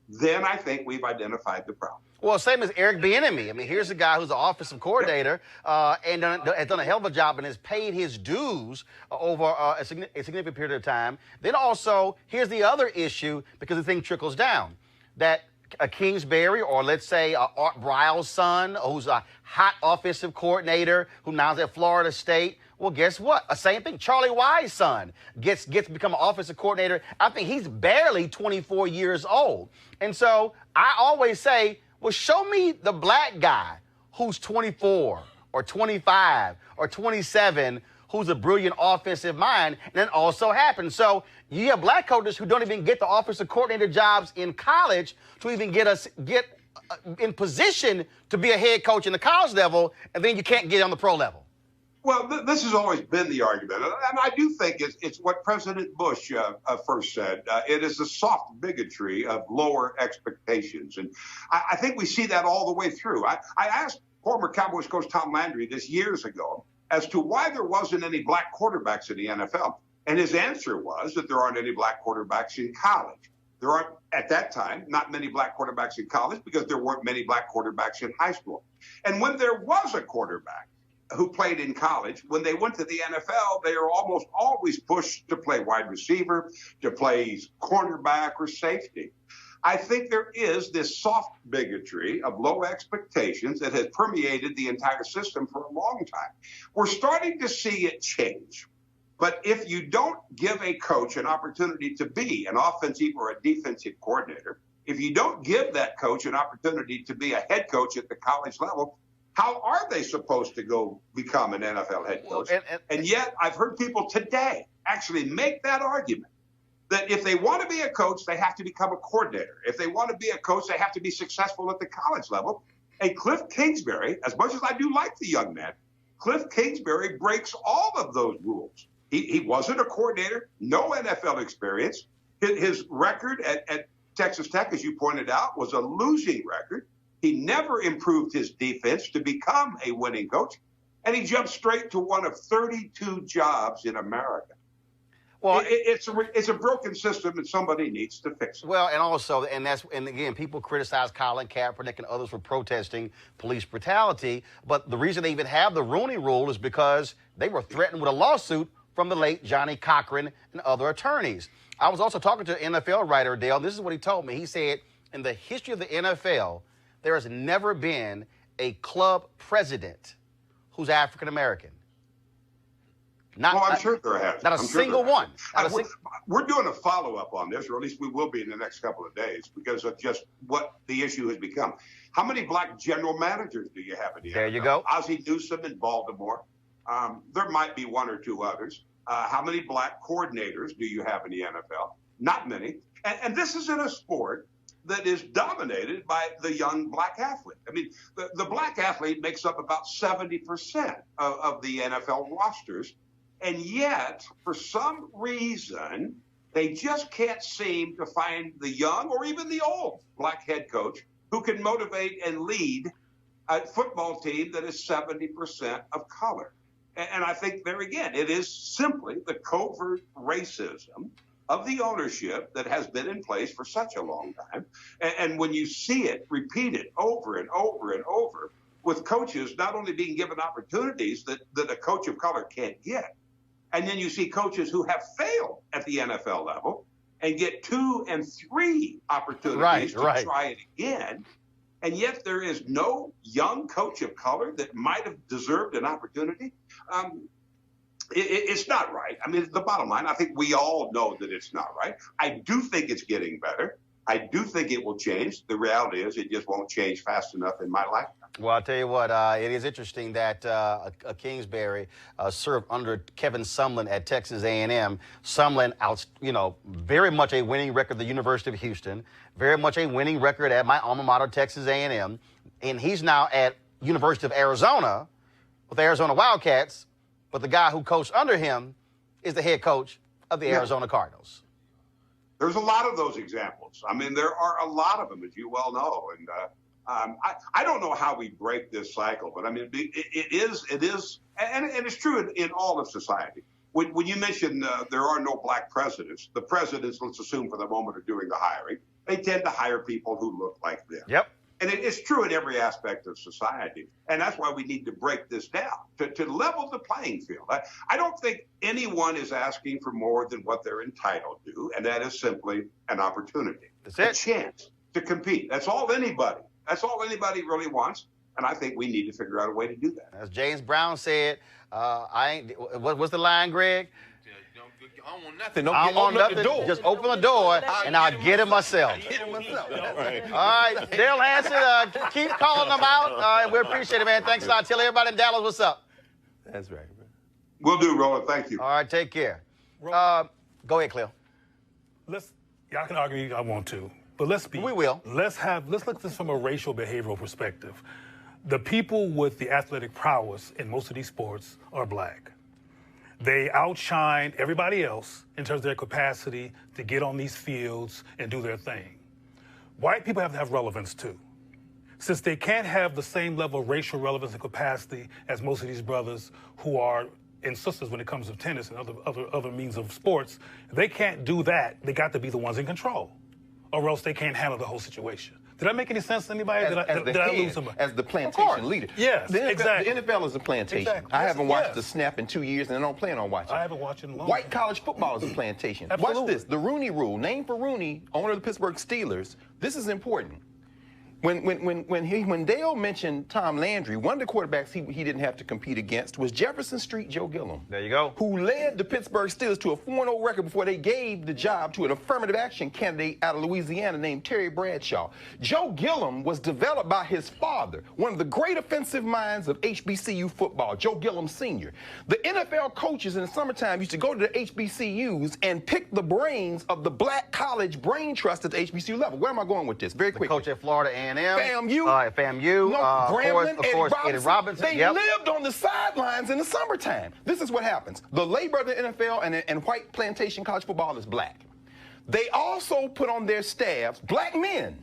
then I think we've identified the problem. Well, same as Eric Bieniemy. I mean, here's a guy who's an offensive coordinator and has done a hell of a job and has paid his dues over a significant period of time. Then also, here's the other issue, because the thing trickles down, that a Kingsbury, or let's say Art Briles' son, who's a hot offensive coordinator who now's at Florida State, well, guess what? A same thing. Charlie Wise's son gets to become an offensive coordinator. I think he's barely 24 years old. And so I always say, well, show me the black guy who's 24 or 25 or 27 who's a brilliant offensive mind, and that also happens. So you have black coaches who don't even get the offensive coordinator jobs in college to even get in position to be a head coach in the college level, and then you can't get on the pro level. Well, this has always been the argument, and I do think it's what President Bush first said. It is a soft bigotry of lower expectations, and I think we see that all the way through. I asked former Cowboys coach Tom Landry this years ago as to why there wasn't any black quarterbacks in the NFL, and his answer was that there aren't any black quarterbacks in college. There aren't, at that time, not many black quarterbacks in college because there weren't many black quarterbacks in high school. And when there was a quarterback who played in college, when they went to the NFL, they are almost always pushed to play wide receiver, to play cornerback or safety. I think there is this soft bigotry of low expectations that has permeated the entire system for a long time. We're starting to see it change. But if you don't give a coach an opportunity to be an offensive or a defensive coordinator, if you don't give that coach an opportunity to be a head coach at the college level, how are they supposed to go become an NFL head coach? And yet I've heard people today actually make that argument that if they want to be a coach, they have to become a coordinator. If they want to be a coach, they have to be successful at the college level. And Cliff Kingsbury, as much as I do like the young man, Cliff Kingsbury breaks all of those rules. He wasn't a coordinator, no NFL experience. His record at Texas Tech, as you pointed out, was a losing record. He never improved his defense to become a winning coach, and he jumped straight to one of 32 jobs in America. Well, it's a broken system, and somebody needs to fix it. Well, and also, and again, people criticize Colin Kaepernick and others for protesting police brutality, but the reason they even have the Rooney Rule is because they were threatened with a lawsuit from the late Johnny Cochran and other attorneys. I was also talking to an NFL writer, Dale. This is what he told me. He said, in the history of the NFL, there has never been a club president who's African American. I'm sure there has. Not a single one. We're doing a follow-up on this, or at least we will be in the next couple of days, because of just what the issue has become. How many black general managers do you have in the NFL? There you go. Ozzie Newsome in Baltimore. There might be one or two others. How many black coordinators do you have in the NFL? Not many. And this is in a sport that is dominated by the young black athlete. I mean, the black athlete makes up about 70% of the NFL rosters. And yet, for some reason, they just can't seem to find the young or even the old black head coach who can motivate and lead a football team that is 70% of color. And I think there again, it is simply the covert racism of the ownership that has been in place for such a long time. And when you see it repeated over and over and over, with coaches not only being given opportunities that a coach of color can't get, and then you see coaches who have failed at the NFL level and get 2 and 3 opportunities to try it again. And yet there is no young coach of color that might have deserved an opportunity. It's not right. I mean, the bottom line, I think we all know that it's not right. I do think it's getting better. I do think it will change. The reality is it just won't change fast enough in my lifetime. Well, I'll tell you what, it is interesting that Kingsbury served under Kevin Sumlin at Texas A&M. Sumlin, very much a winning record at the University of Houston, very much a winning record at my alma mater, Texas A&M. And he's now at University of Arizona with the Arizona Wildcats, but the guy who coached under him is the head coach of the Arizona Cardinals. There's a lot of those examples. I mean, there are a lot of them, as you well know. And I don't know how we break this cycle, but I mean, it is, and it's true in all of society. When you mention there are no black presidents, the presidents, let's assume for the moment, are doing the hiring. They tend to hire people who look like them. Yep. And it's true in every aspect of society. And that's why we need to break this down, to level the playing field. I don't think anyone is asking for more than what they're entitled to, and that is simply an opportunity. That's it. A chance to compete. That's all anybody really wants. And I think we need to figure out a way to do that. As James Brown said, what's the line, Greg? I don't want nothing. I don't want nothing. Just open the door, and I'll get it myself. All right. Dale Hansen, keep calling them out. We appreciate it, man. Thanks a lot. Tell everybody in Dallas what's up. That's right, man. Will do, Roland. Thank you. All right, take care. Go ahead, Cleo. Y'all can argue if I want to, but we will. Let's look at this from a racial behavioral perspective. The people with the athletic prowess in most of these sports are black. They outshine everybody else in terms of their capacity to get on these fields and do their thing. White people have to have relevance too. Since they can't have the same level of racial relevance and capacity as most of these brothers who are and sisters when it comes to tennis and other means of sports, if they can't do that, they got to be the ones in control, or else they can't handle the whole situation. Did that make any sense to anybody? Did I lose somebody? As the plantation leader. Yes, exactly. The NFL is a plantation. Exactly. I haven't watched the snap in 2 years, and I don't plan on watching. I haven't watched it in a long White college football is a plantation. Absolutely. Watch this. The Rooney Rule, named for Rooney, owner of the Pittsburgh Steelers. This is important. When Dale mentioned Tom Landry, one of the quarterbacks he didn't have to compete against was Jefferson Street Joe Gilliam. There you go. Who led the Pittsburgh Steelers to a 4-0 record before they gave the job to an affirmative action candidate out of Louisiana named Terry Bradshaw. Joe Gilliam was developed by his father, one of the great offensive minds of HBCU football, Joe Gilliam Sr. The NFL coaches in the summertime used to go to the HBCUs and pick the brains of the black college brain trust at the HBCU level. Where am I going with this? Very quickly. Coach at Florida A&M. FAMU. FAMU. Grambling, of course, Eddie Robinson. They lived on the sidelines in the summertime. This is what happens. The labor of the NFL and white plantation college football is black. They also put on their staffs black men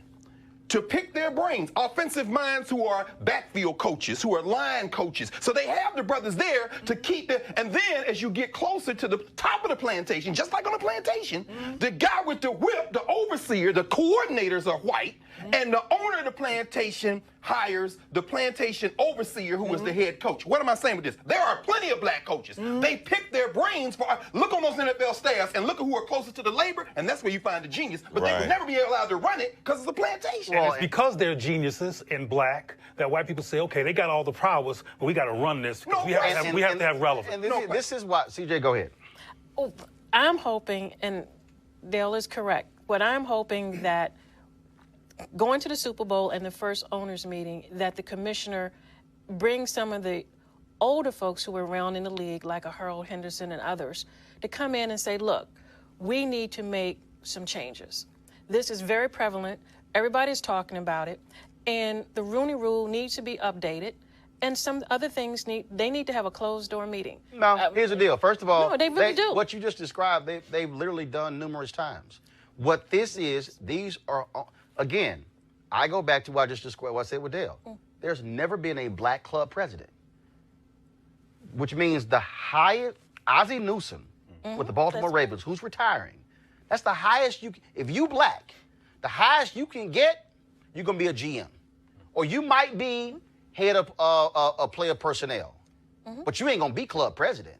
to pick their brains, offensive minds who are backfield coaches, who are line coaches. So they have the brothers there to keep it. And then as you get closer to the top of the plantation, just like on a plantation, the guy with the whip, the overseer, the coordinators are white, and the owner of the plantation hires the plantation overseer who is the head coach. What am I saying with this? There are plenty of black coaches. They pick their brains for, look on those NFL staffs and look at who are closer to the labor, and that's where you find the genius. But they would never be allowed to run it because it's a plantation. And it's because they're geniuses in black that white people say, okay, they got all the powers, but we got to run this. We have to have relevance. And this is why, CJ, go ahead. Oh, I'm hoping, and Dale is correct, but I'm hoping that going to the Super Bowl and the first owners meeting, that the commissioner brings some of the older folks who were around in the league, like a Harold Henderson and others, to come in and say, look, we need to make some changes. This is very prevalent. Everybody's talking about it. And the Rooney Rule needs to be updated. And some other things they need to have a closed-door meeting. No, here's the deal. First of all, no, they really do. What you just described, they've literally done numerous times. What this is, these are, again, I go back to what I just described, what I said with Dale. There's never been a black club president, which means the highest, Ozzie Newsome with the Baltimore Ravens, who's retiring, that's the highest if you black, the highest you can get, you're going to be a GM. Or you might be head of a player personnel. But you ain't going to be club president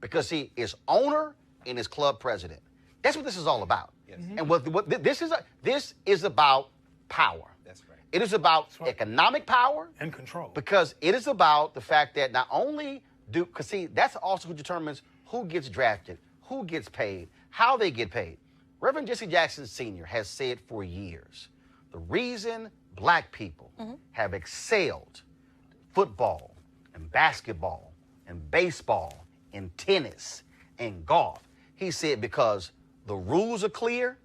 because he is owner and is club president. That's what this is all about. Yes. And what this is about power. That's right. It is about economic power. And control. Because it is about the fact that not only because see, that's also who determines who gets drafted, who gets paid, how they get paid. Reverend Jesse Jackson Sr. has said for years, the reason black people have excelled football and basketball and baseball and tennis and golf, he said because the rules are clear,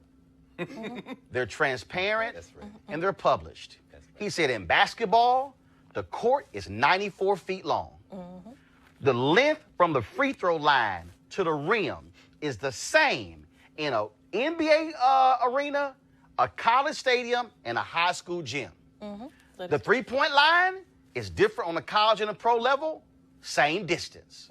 they're transparent, and they're published. He said in basketball, the court is 94 feet long. The length from the free throw line to the rim is the same in an NBA arena, a college stadium, and a high school gym. The three-point line is different on the college and the pro level, same distance.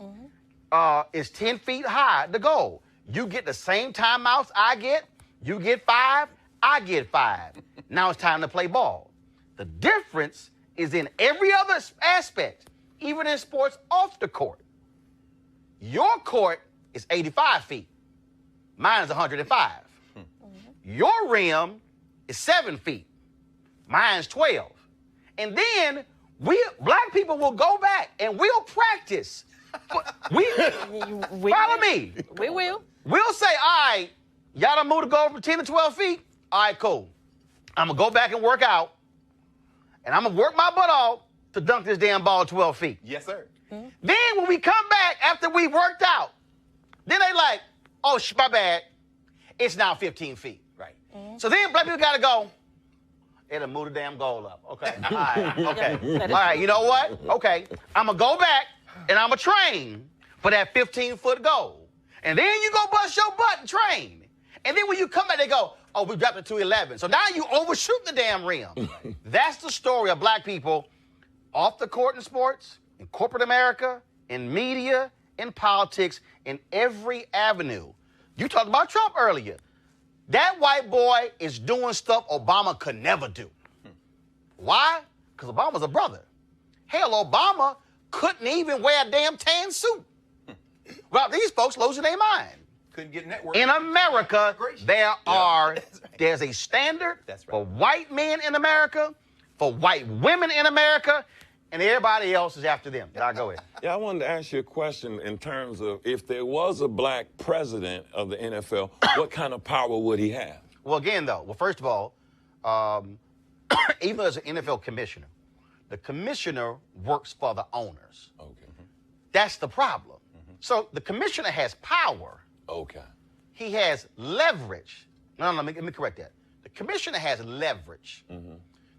It's 10 feet high, the goal. You get the same timeouts I get, you get 5, I get 5. Now it's time to play ball. The difference is in every other aspect, even in sports off the court. Your court is 85 feet. Mine is 105. Your rim is 7 feet. Mine's 12. And then black people will go back and we'll practice. Follow me. We will. We'll say, all right, y'all done moved the goal from 10 to 12 feet? All right, cool. I'm going to go back and work out, and I'm going to work my butt off to dunk this damn ball 12 feet. Yes, sir. Then when we come back after we worked out, then they like, oh, my bad. It's now 15 feet. Right. So then black people got to go, it'll move the damn goal up. Okay. All right. Okay. All right. You know what? Okay. I'm going to go back, and I'm going to train for that 15-foot goal. And then you go bust your butt and train. And then when you come back, they go, oh, we dropped it to 11. So now you overshoot the damn rim. That's the story of black people off the court in sports, in corporate America, in media, in politics, in every avenue. You talked about Trump earlier. That white boy is doing stuff Obama could never do. Why? Because Obama's a brother. Hell, Obama couldn't even wear a damn tan suit. Well, these folks losing their mind. Couldn't get network. In America, there's a standard for white men in America, for white women in America, and everybody else is after them. I'll go ahead. Yeah, I wanted to ask you a question in terms of if there was a black president of the NFL, what kind of power would he have? Well, again, though, first of all, even as an NFL commissioner, the commissioner works for the owners. Okay. That's the problem. So the commissioner has power. Okay. He has leverage. No, let me correct that. The commissioner has leverage.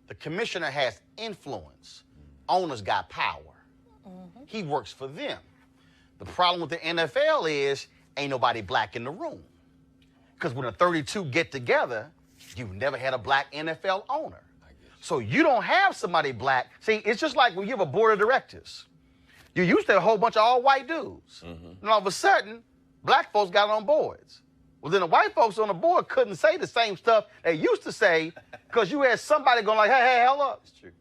The commissioner has influence. Owners got power. He works for them. The problem with the NFL is ain't nobody black in the room. Because when the 32 get together, you've never had a black NFL owner. I So you don't have somebody black. See, it's just like when you have a board of directors. You used to have a whole bunch of all white dudes. And all of a sudden, black folks got on boards. Well, then the white folks on the board couldn't say the same stuff they used to say because you had somebody going like, hey, hell up. It's true.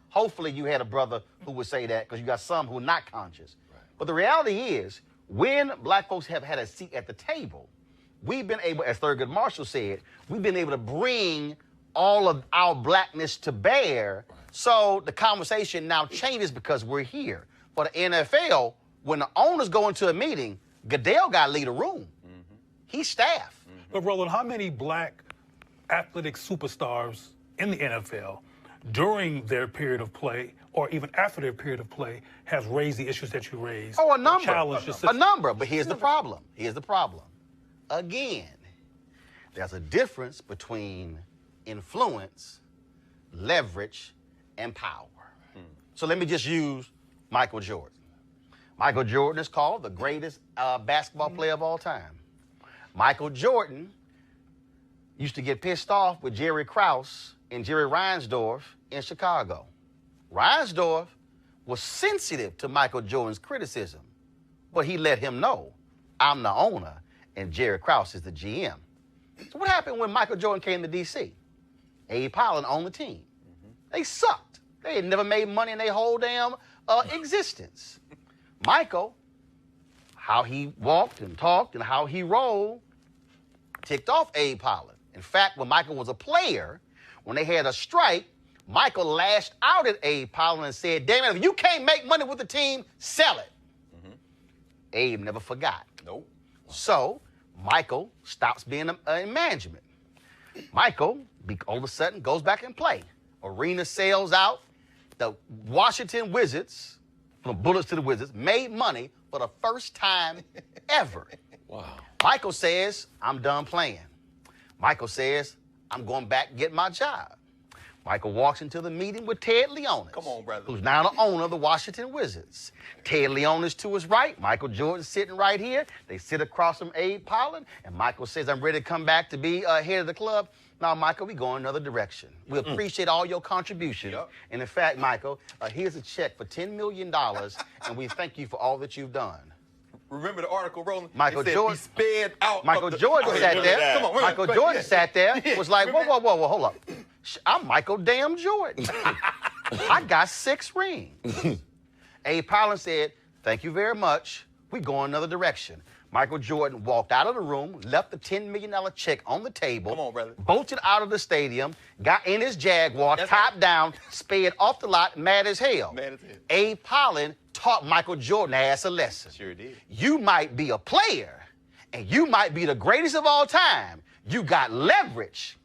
Hopefully you had a brother who would say that because you got some who are not conscious. Right. But the reality is, when black folks have had a seat at the table, we've been able, as Thurgood Marshall said, we've been able to bring all of our blackness to bear. Right. So the conversation now changes because we're here. For the NFL, when the owners go into a meeting, Goodell got to lead a room. He's staff. But Roland, how many black athletic superstars in the NFL during their period of play or even after their period of play has raised the issues that you raised? Oh, a number. Challenged the system? A number. But here's the problem. Here's the problem. Again, there's a difference between influence, leverage, and power. So let me just use Michael Jordan. Michael Jordan is called the greatest basketball player of all time. Michael Jordan used to get pissed off with Jerry Krause and Jerry Reinsdorf in Chicago. Reinsdorf was sensitive to Michael Jordan's criticism, but he let him know, I'm the owner and Jerry Krause is the GM. So what happened when Michael Jordan came to D.C.? Abe Pollan owned the team. They sucked. They had never made money in their whole damn existence. Michael, how he walked and talked and how he rolled, ticked off Abe Pollan. In fact, when Michael was a player, when they had a strike, Michael lashed out at Abe Pollan and said, damn it, if you can't make money with the team, sell it. Abe never forgot. Nope. So Michael stops being in management. Michael, all of a sudden, goes back and play. Arena sells out. The Washington Wizards, from Bullets to the Wizards, made money for the first time ever. Wow. Michael says, I'm done playing. Michael says, I'm going back and get my job. Michael walks into the meeting with Ted Leonis, Come on, brother. who's now the owner of the Washington Wizards. Ted Leonis to his right, Michael Jordan sitting right here. They sit across from Abe Pollan, and Michael says, I'm ready to come back to be head of the club. Now, Michael, we go in another direction. We appreciate all your contributions. And in fact, Michael, here's a check for $10 million, and we thank you for all that you've done. Remember the article, Roland? Michael Jordan sped out. Michael Jordan sat there. Come on, Michael Jordan sat there, was like, whoa, hold up. I'm Michael damn Jordan. I got 6 rings. Abe Pollan said, thank you very much. We go in another direction. Michael Jordan walked out of the room, left the $10 million check on the table, Come on, brother. bolted out of the stadium, got in his Jaguar, top down, sped off the lot, mad as hell. Mad as hell. Abe Pollan taught Michael Jordan ass a lesson. Sure did. You might be a player, and you might be the greatest of all time. You got leverage.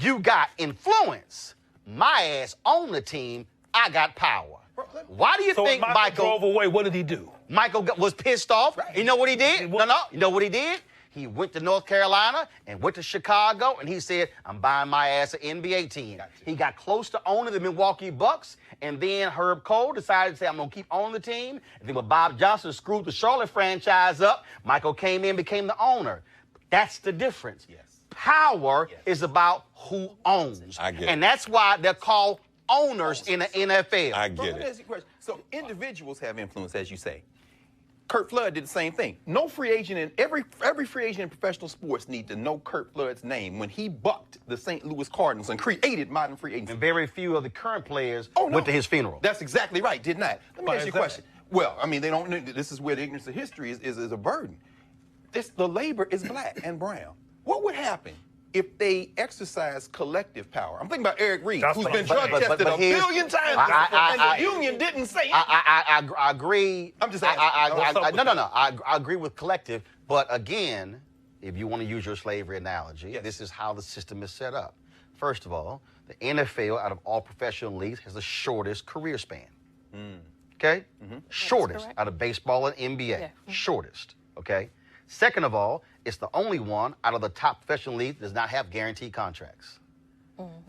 You got influence. My ass on the team, I got power. Why do you think Michael drove away? What did he do? Michael was pissed off. Right. You know what he did? No. You know what he did? He went to North Carolina and went to Chicago, and he said, I'm buying my ass an NBA team. He got close to owning the Milwaukee Bucks, and then Herb Cole decided to say, I'm going to keep owning the team. And then when Bob Johnson screwed the Charlotte franchise up, Michael came in, became the owner. That's the difference. Yes. Power is about who owns. I get it. And that's why they're called owners in the NFL. I get Let me it. ask you a question. So individuals have influence, as you say. Kurt Flood did the same thing. No free agent in every free agent in professional sports need to know Kurt Flood's name when he bucked the St. Louis Cardinals and created modern free agency. And very few of the current players went to his funeral. That's exactly right. Did not. Let me ask you a question. Well, I mean, they don't. This is where the ignorance of history is a burden. The labor is black and brown. What would happen if they exercise collective power? I'm thinking about Eric Reed, who's been drug tested a billion times, and the union didn't say it. I agree. I'm just asking. No. I agree with collective, but again, if you want to use your slavery analogy, this is how the system is set up. First of all, the NFL, out of all professional leagues, has the shortest career span. Okay? Shortest out of baseball and NBA. Shortest. Okay? Second of all, it's the only one out of the top professional leagues that does not have guaranteed contracts.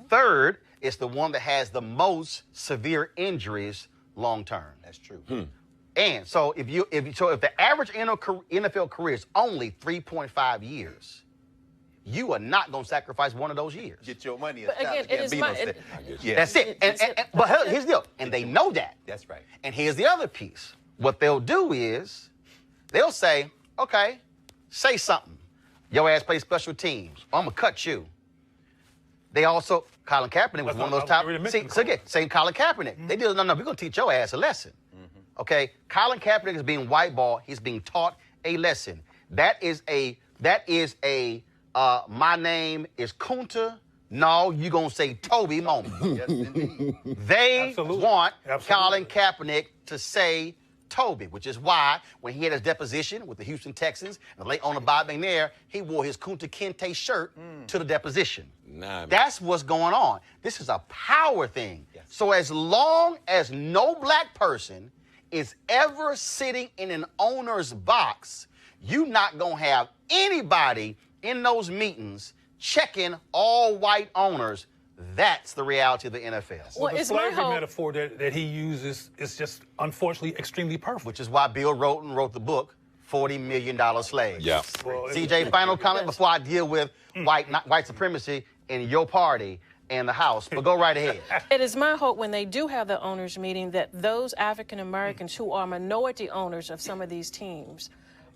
Third, it's the one that has the most severe injuries long term. That's true. And so if the average NFL career is only 3.5 years, you are not going to sacrifice one of those years. Get your money. But again, it is That's it. But here's the deal. And they know that. That's right. And here's the other piece. What they'll do is they'll say, okay, say something. Your ass play special teams. I'm going to cut you. They also, Colin Kaepernick was one of those top. So again, same Colin Kaepernick. They did, no, we're going to teach your ass a lesson. Okay? Colin Kaepernick is being whiteballed. He's being taught a lesson. That is a my name is Kunta. No, you're going to say Toby moment. Yes, indeed. They want Colin Kaepernick to say Toby, which is why when he had his deposition with the Houston Texans and the late owner Bob McNair, he wore his Kunta Kinte shirt to the deposition. That's what's going on. This is a power thing. Yes. So as long as no black person is ever sitting in an owner's box, you're not going to have anybody in those meetings checking all white owners. That's the reality of the NFL. Well, the slavery metaphor that he uses is just, unfortunately, extremely perfect. Which is why Bill Roland wrote the book, $40 Million Slaves. Yeah. Well, CJ, final comment before I deal with white supremacy in your party and the House, but go right ahead. It is my hope when they do have the owners meeting that those African Americans who are minority owners of some of these teams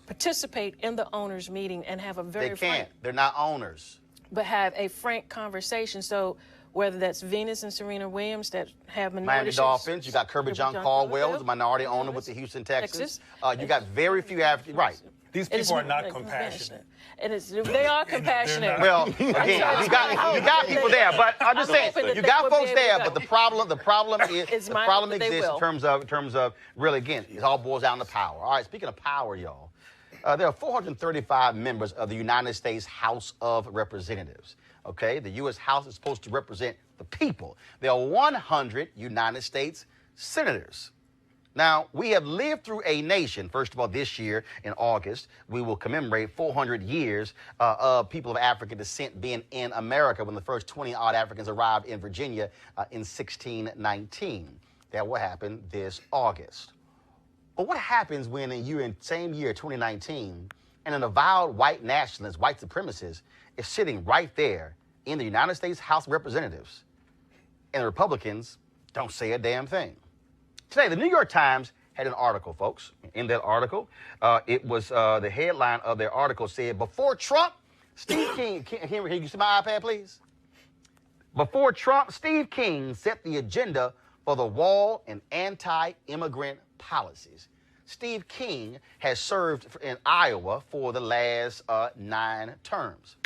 participate in the owners meeting and have a very They're not owners. But have a frank conversation. So whether that's Venus and Serena Williams that have minority Miami Dolphins, you got Kirby John Caldwell, who's a minority owner with the Houston Texans. You got very few African, right. These people are not compassionate. They are compassionate. Well, again, you got people there, but I'm just saying you got folks there. But the problem exists in terms of really, again, it all boils down to power. All right, speaking of power, y'all, there are 435 members of the United States House of Representatives. Okay, the U.S. House is supposed to represent the people. There are 100 United States senators. Now, we have lived through a nation. First of all, this year in August, we will commemorate 400 years of people of African descent being in America when the first 20-odd Africans arrived in Virginia in 1619. That will happen this August. But what happens when in the same year, 2019, and an avowed white nationalist, white supremacist, is sitting right there in the United States House of Representatives, and the Republicans don't say a damn thing? Today, the New York Times had an article, folks. In that article, it was the headline of their article said, before Trump, Steve King, can you see my iPad, please? Before Trump, Steve King set the agenda for the wall and anti-immigrant policies. Steve King has served in Iowa for the last 9 terms.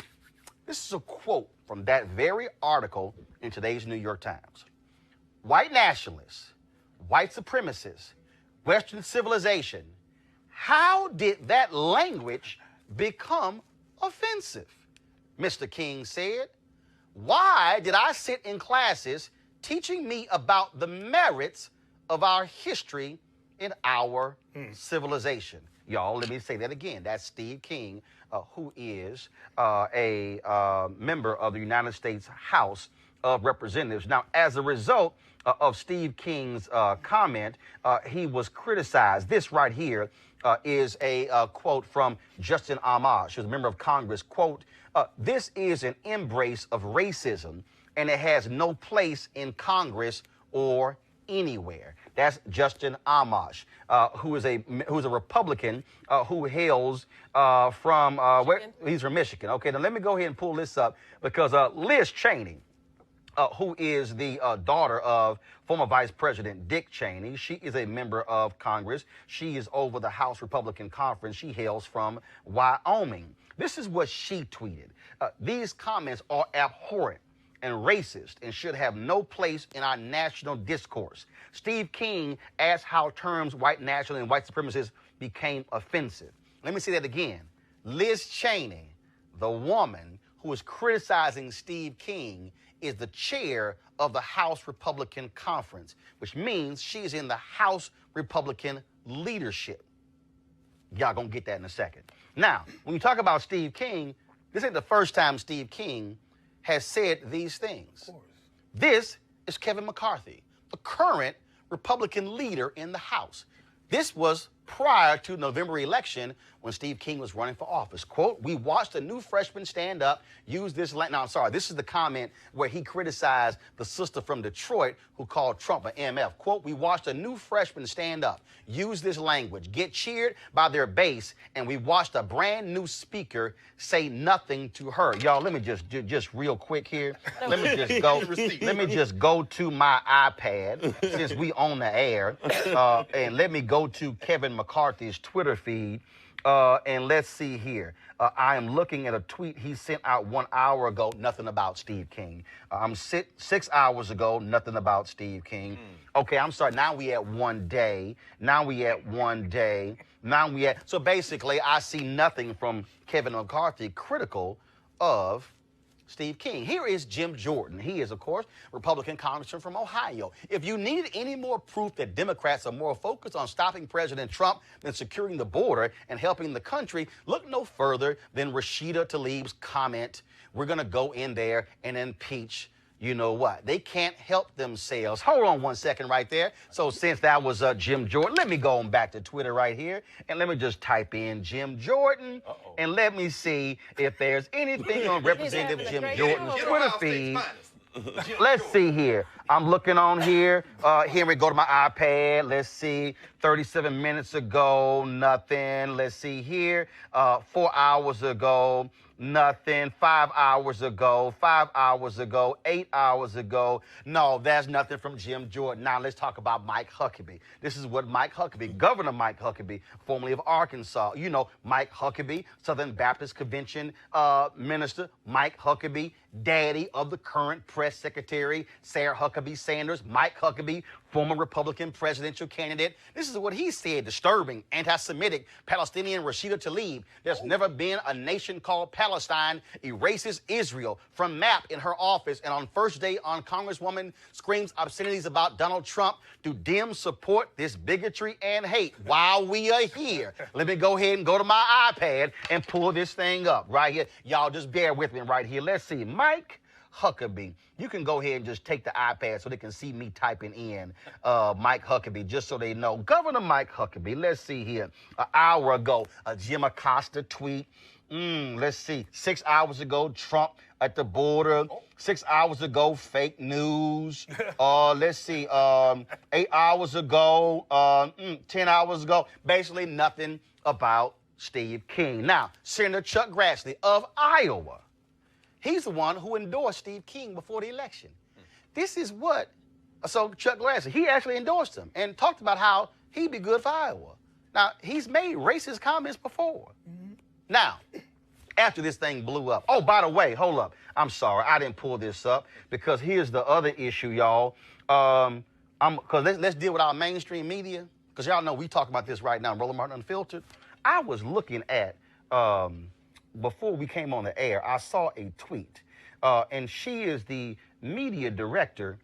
This is a quote from that very article in today's New York Times. White nationalists, white supremacists, Western civilization, how did that language become offensive? Mr. King said, why did I sit in classes teaching me about the merits of our history in our civilization? Y'all, let me say that again. That's Steve King, who is a member of the United States House of Representatives. Now, as a result of Steve King's comment, he was criticized. This right here is a quote from Justin Amash, who's a member of Congress. Quote, this is an embrace of racism, and it has no place in Congress or anywhere. That's Justin Amash, who is a Republican who hails from he's from Michigan. Okay, now let me go ahead and pull this up because Liz Cheney, who is the daughter of former Vice President Dick Cheney. She is a member of Congress. She is over the House Republican Conference. She hails from Wyoming. This is what she tweeted. These comments are abhorrent and racist and should have no place in our national discourse. Steve King asked how terms white national and white supremacists became offensive. Let me say that again. Liz Cheney, the woman who is criticizing Steve King, is the chair of the House Republican Conference, which means she's in the House Republican leadership. Y'all gonna get that in a second. Now, when you talk about Steve King, this ain't the first time Steve King has said these things. This is Kevin McCarthy, the current Republican leader in the House. This was prior to November election when Steve King was running for office. Quote, we watched a new freshman stand up, use this, no, I'm sorry, this is the comment where he criticized the sister from Detroit who called Trump an MF. Quote, we watched a new freshman stand up, use this language, get cheered by their base, and we watched a brand new speaker say nothing to her. Y'all, let me just real quick here. Let me just go to my iPad since we on the air, and let me go to Kevin McCarthy's Twitter feed. And let's see here. I am looking at a tweet he sent out 1 hour ago, nothing about Steve King. 6 hours ago, nothing about Steve King. Okay, I'm sorry. Now we at 1 day. So basically, I see nothing from Kevin McCarthy critical of Steve King. Here is Jim Jordan. He is, of course, Republican congressman from Ohio. If you needed any more proof that Democrats are more focused on stopping President Trump than securing the border and helping the country, look no further than Rashida Tlaib's comment, we're going to go in there and impeach you know what? They can't help themselves. Hold on 1 second right there. So since that was Jim Jordan, let me go on back to Twitter right here, and let me just type in Jim Jordan, and let me see if there's anything on Representative Jim Jordan's Twitter feed. Let's see here. I'm looking on here. Here we go to my iPad. Let's see. 37 minutes ago, nothing. Let's see here. 4 hours ago, nothing. 5 hours ago, 5 hours ago, 8 hours ago. No, there's nothing from Jim Jordan. Now let's talk about Mike Huckabee. This is what Mike Huckabee, Governor Mike Huckabee, formerly of Arkansas. You know, Mike Huckabee, Southern Baptist Convention minister. Mike Huckabee, daddy of the current press secretary, Sarah Huckabee Sanders. Mike Huckabee, former Republican presidential candidate. This is what he said, disturbing, anti-Semitic, Palestinian Rashida Tlaib. There's never been a nation called Palestine, erases Israel from map in her office, and on first day on Congresswoman screams obscenities about Donald Trump. Do Dems support this bigotry and hate? While we are here, let me go ahead and go to my iPad and pull this thing up right here. Y'all just bear with me right here. Let's see. Mike Huckabee. You can go ahead and just take the iPad so they can see me typing in Mike Huckabee, just so they know. Governor Mike Huckabee. Let's see here. An hour ago, a Jim Acosta tweet. Let's see. 6 hours ago, Trump at the border. 6 hours ago, fake news. Let's see. 8 hours ago, 10 hours ago. Basically nothing about Steve King. Now, Senator Chuck Grassley of Iowa. He's the one who endorsed Steve King before the election. This is what, so Chuck Grassley, he actually endorsed him and talked about how he'd be good for Iowa. Now, he's made racist comments before. Now, after this thing blew up, oh, by the way, hold up. I'm sorry, I didn't pull this up because here's the other issue, y'all. Because let's deal with our mainstream media, because y'all know we talk about this right now, Roland Martin Unfiltered. I was looking at, before we came on the air, I saw a tweet, and she is the media director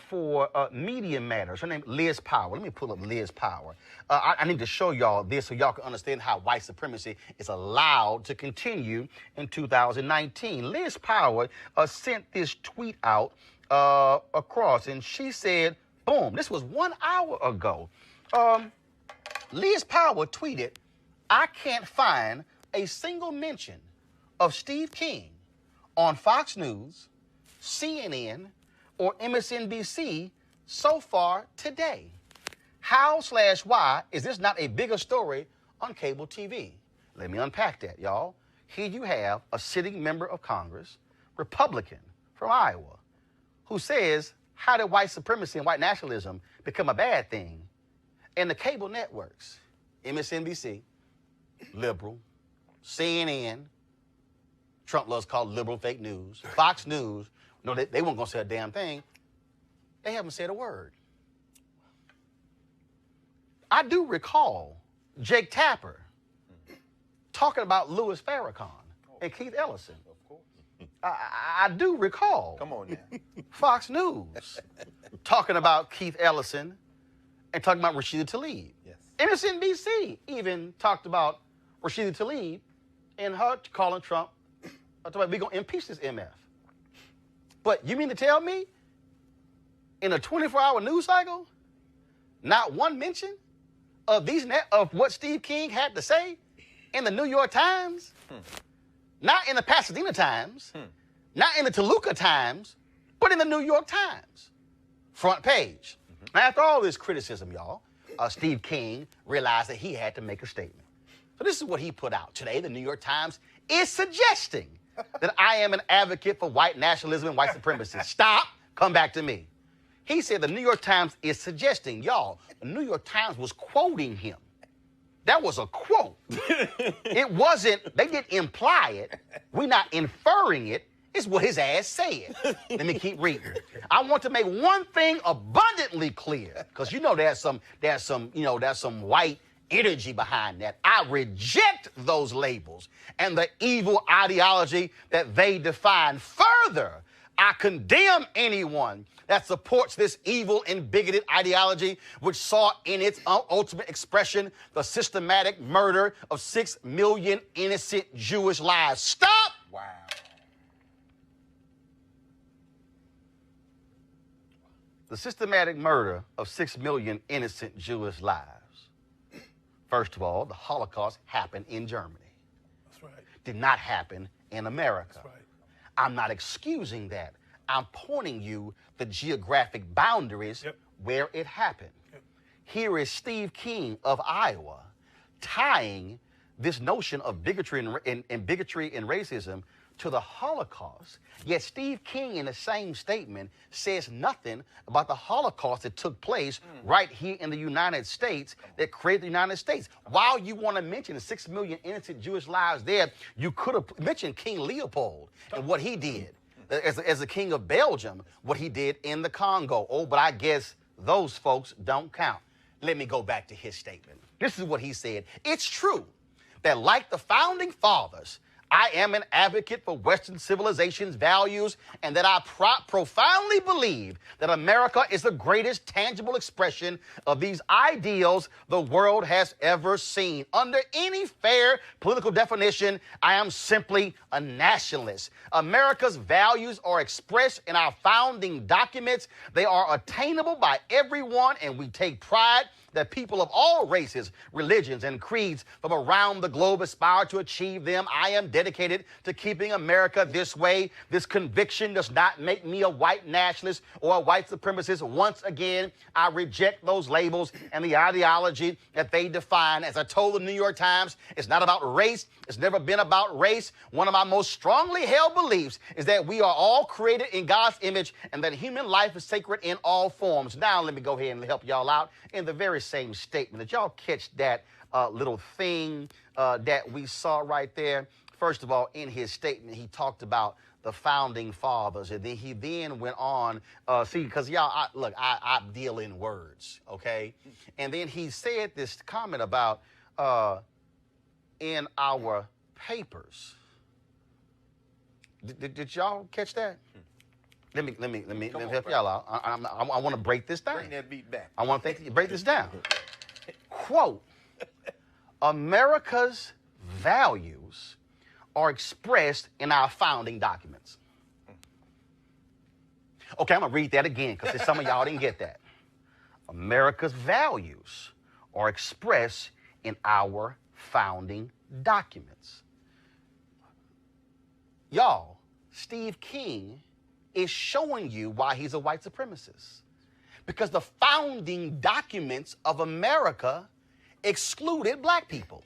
for Media Matters. Her name is Liz Power. Let me pull up Liz Power. I need to show y'all this so y'all can understand how white supremacy is allowed to continue in 2019. Liz Power sent this tweet out across, and she said, boom, this was 1 hour ago. Liz Power tweeted, I can't find a single mention of Steve King on Fox News, CNN, or MSNBC so far today. How/why is this not a bigger story on cable TV? Let me unpack that, y'all. Here you have a sitting member of Congress, Republican from Iowa, who says, how did white supremacy and white nationalism become a bad thing? And the cable networks, MSNBC, liberal, CNN, Trump loves called liberal fake news, Fox News, no, they weren't going to say a damn thing. They haven't said a word. I do recall Jake Tapper talking about Louis Farrakhan and Keith Ellison. Of course. I do recall. Come on now. Fox News talking about Keith Ellison and talking about Rashida Tlaib. Yes. MSNBC even talked about Rashida Tlaib and her calling Trump, we're going to impeach this MF. But you mean to tell me, in a 24-hour news cycle, not one mention of what Steve King had to say in the New York Times, not in the Pasadena Times, not in the Toluca Times, but in the New York Times, front page. Now, after all this criticism, y'all, Steve King realized that he had to make a statement. So this is what he put out. Today, the New York Times is suggesting that I am an advocate for white nationalism and white supremacy. Stop, come back to me. He said the New York Times is suggesting, y'all, the New York Times was quoting him. That was a quote. It wasn't, they didn't imply it. We're not inferring it. It's what his ass said. Let me keep reading. I want to make one thing abundantly clear, because you know there's some white energy behind that. I reject those labels and the evil ideology that they define. Further, I condemn anyone that supports this evil and bigoted ideology, which saw in its ultimate expression the systematic murder of 6 million innocent Jewish lives. Stop! Wow. The systematic murder of 6 million innocent Jewish lives. First of all, the Holocaust happened in Germany. That's right. Did not happen in America. That's right. I'm not excusing that. I'm pointing you the geographic boundaries where it happened. Here is Steve King of Iowa tying this notion of bigotry and bigotry and racism to the Holocaust. Yet Steve King, in the same statement, says nothing about the Holocaust that took place right here in the United States that created the United States. While you want to mention the 6 million innocent Jewish lives there, you could have mentioned King Leopold and what he did as the king of Belgium, what he did in the Congo. Oh, but I guess those folks don't count. Let me go back to his statement. This is what he said. It's true that, like the founding fathers, I am an advocate for Western civilization's values, and that I profoundly believe that America is the greatest tangible expression of these ideals the world has ever seen. Under any fair political definition, I am simply a nationalist. America's values are expressed in our founding documents. They are attainable by everyone, and we take pride that people of all races, religions, and creeds from around the globe aspire to achieve them. I am dedicated to keeping America this way. This conviction does not make me a white nationalist or a white supremacist. Once again, I reject those labels and the ideology that they define. As I told the New York Times, it's not about race. It's never been about race. One of my most strongly held beliefs is that we are all created in God's image and that human life is sacred in all forms. Now, let me go ahead and help y'all out in the very same statement. Did y'all catch that little thing that we saw right there? First of all, in his statement, he talked about the founding fathers, and then he went on, because y'all, I deal in words, okay? And then he said this comment about in our papers. Did y'all catch that? Let me help y'all out. I want to break this down. Bring that beat back. I want to break this down. Quote, America's values are expressed in our founding documents. Okay, I'm going to read that again because some of y'all didn't get that. America's values are expressed in our founding documents. Y'all, Steve King is showing you why he's a white supremacist. Because the founding documents of America excluded black people.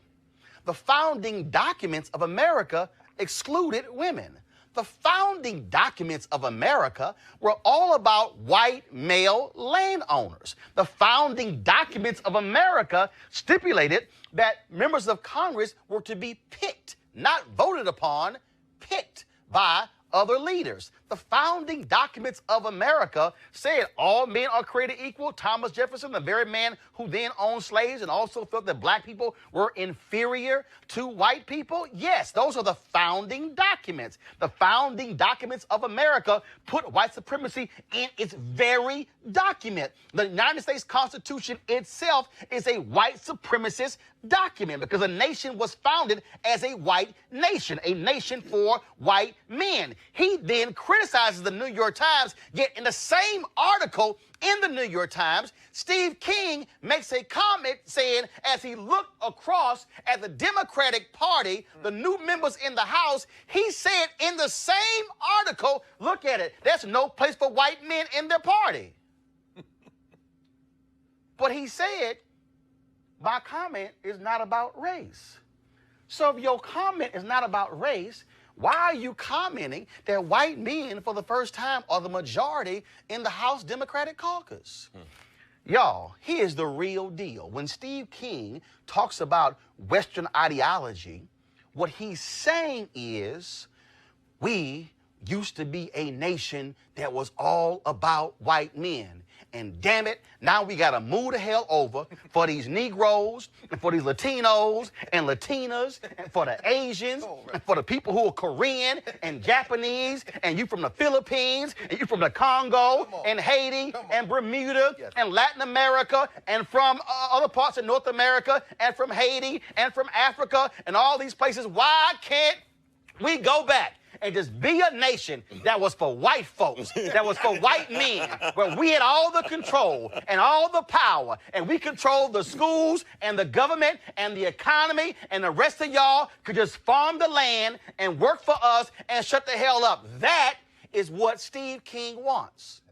The founding documents of America excluded women. The founding documents of America were all about white male landowners. The founding documents of America stipulated that members of Congress were to be picked, not voted upon, picked by other leaders. The founding documents of America said all men are created equal. Thomas Jefferson, the very man who then owned slaves and also felt that black people were inferior to white people. Yes, those are the founding documents. The founding documents of America put white supremacy in its very document. The United States Constitution itself is a white supremacist document because a nation was founded as a white nation for white men. He then criticizes the New York Times, yet in the same article in the New York Times, Steve King makes a comment saying, as he looked across at the Democratic Party, the new members in the House, he said in the same article, look at it, there's no place for white men in their party. But he said, my comment is not about race. So if your comment is not about race, why are you commenting that white men, for the first time, are the majority in the House Democratic caucus? Y'all, here's the real deal. When Steve King talks about Western ideology, what he's saying is, we used to be a nation that was all about white men. And damn it, now we got to move the hell over for these Negroes and for these Latinos and Latinas and for the Asians and for the people who are Korean and Japanese and you from the Philippines and you from the Congo and Haiti and Bermuda and Latin America and from other parts of North America and from Haiti and from Africa and all these places. Why can't we go back and just be a nation that was for white folks, that was for white men, where we had all the control and all the power, and we controlled the schools and the government and the economy, and the rest of y'all could just farm the land and work for us and shut the hell up. That is what Steve King wants.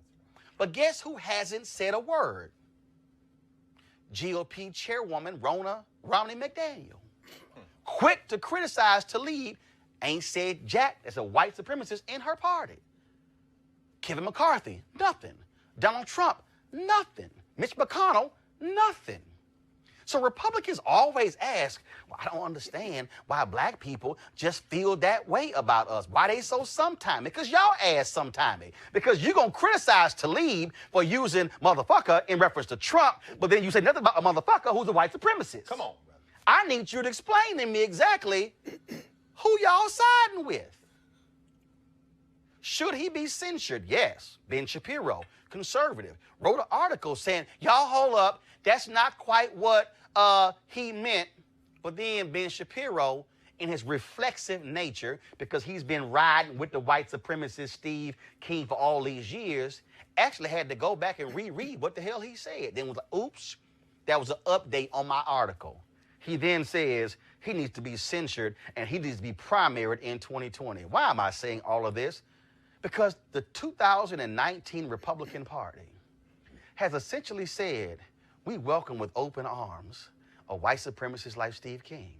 But guess who hasn't said a word? GOP chairwoman Romney McDaniel. Quick to criticize Tlaib, ain't said jack as a white supremacist in her party. Kevin McCarthy, nothing. Donald Trump, nothing. Mitch McConnell, nothing. So Republicans always ask, well, I don't understand why black people just feel that way about us. Why they so sometime? Because y'all ask sometimey. Because you're going to criticize Tlaib for using motherfucker in reference to Trump, but then you say nothing about a motherfucker who's a white supremacist. Come on, brother. I need you to explain to me exactly who y'all siding with. Should he be censured? Yes. Ben Shapiro, conservative, wrote an article saying, y'all hold up, that's not quite what he meant. But then Ben Shapiro, in his reflexive nature, because he's been riding with the white supremacist Steve King for all these years, actually had to go back and reread what the hell he said. Then was like, oops, that was an update on my article. He then says he needs to be censured and he needs to be primaried in 2020. Why am I saying all of this? Because the 2019 Republican Party has essentially said, we welcome with open arms a white supremacist like Steve King.